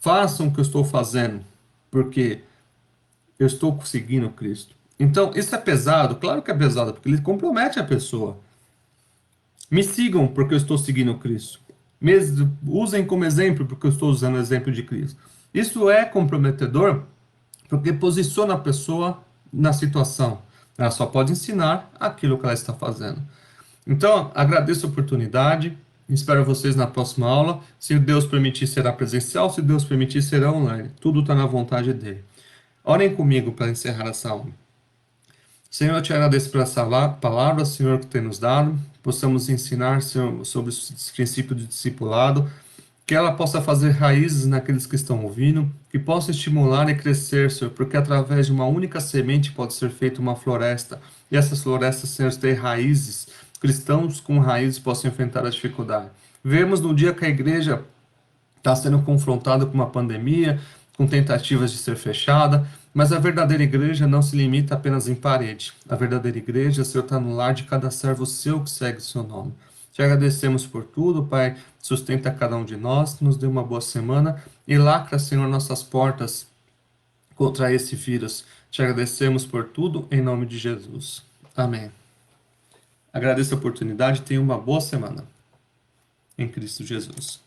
[SPEAKER 1] façam o que eu estou fazendo, porque eu estou seguindo Cristo. Então, isso é pesado? Claro que é pesado, porque ele compromete a pessoa. Me sigam, porque eu estou seguindo Cristo. Usem como exemplo, porque eu estou usando o exemplo de Cristo. Isso é comprometedor, porque posiciona a pessoa na situação. Ela só pode ensinar aquilo que ela está fazendo. Então, agradeço a oportunidade. Espero vocês na próxima aula. Se Deus permitir, será presencial. Se Deus permitir, será online. Tudo está na vontade dele. Orem comigo para encerrar essa aula. Senhor, eu te agradeço por essa palavra, Senhor, que tem nos dado. Possamos ensinar, Senhor, sobre esse princípio de discipulado, que ela possa fazer raízes naqueles que estão ouvindo, que possa estimular e crescer, Senhor, porque através de uma única semente pode ser feita uma floresta, e essas florestas, Senhor, ter raízes, cristãos com raízes possam enfrentar a dificuldade. Vemos no dia que a igreja está sendo confrontada com uma pandemia, com tentativas de ser fechada, mas a verdadeira igreja não se limita apenas em parede. A verdadeira igreja, Senhor, está no lar de cada servo seu que segue o seu nome. Te agradecemos por tudo, Pai. Sustenta cada um de nós, nos dê uma boa semana e lacra, Senhor, nossas portas contra esse vírus. Te agradecemos por tudo, em nome de Jesus. Amém. Agradeço a oportunidade e tenha uma boa semana. Em Cristo Jesus.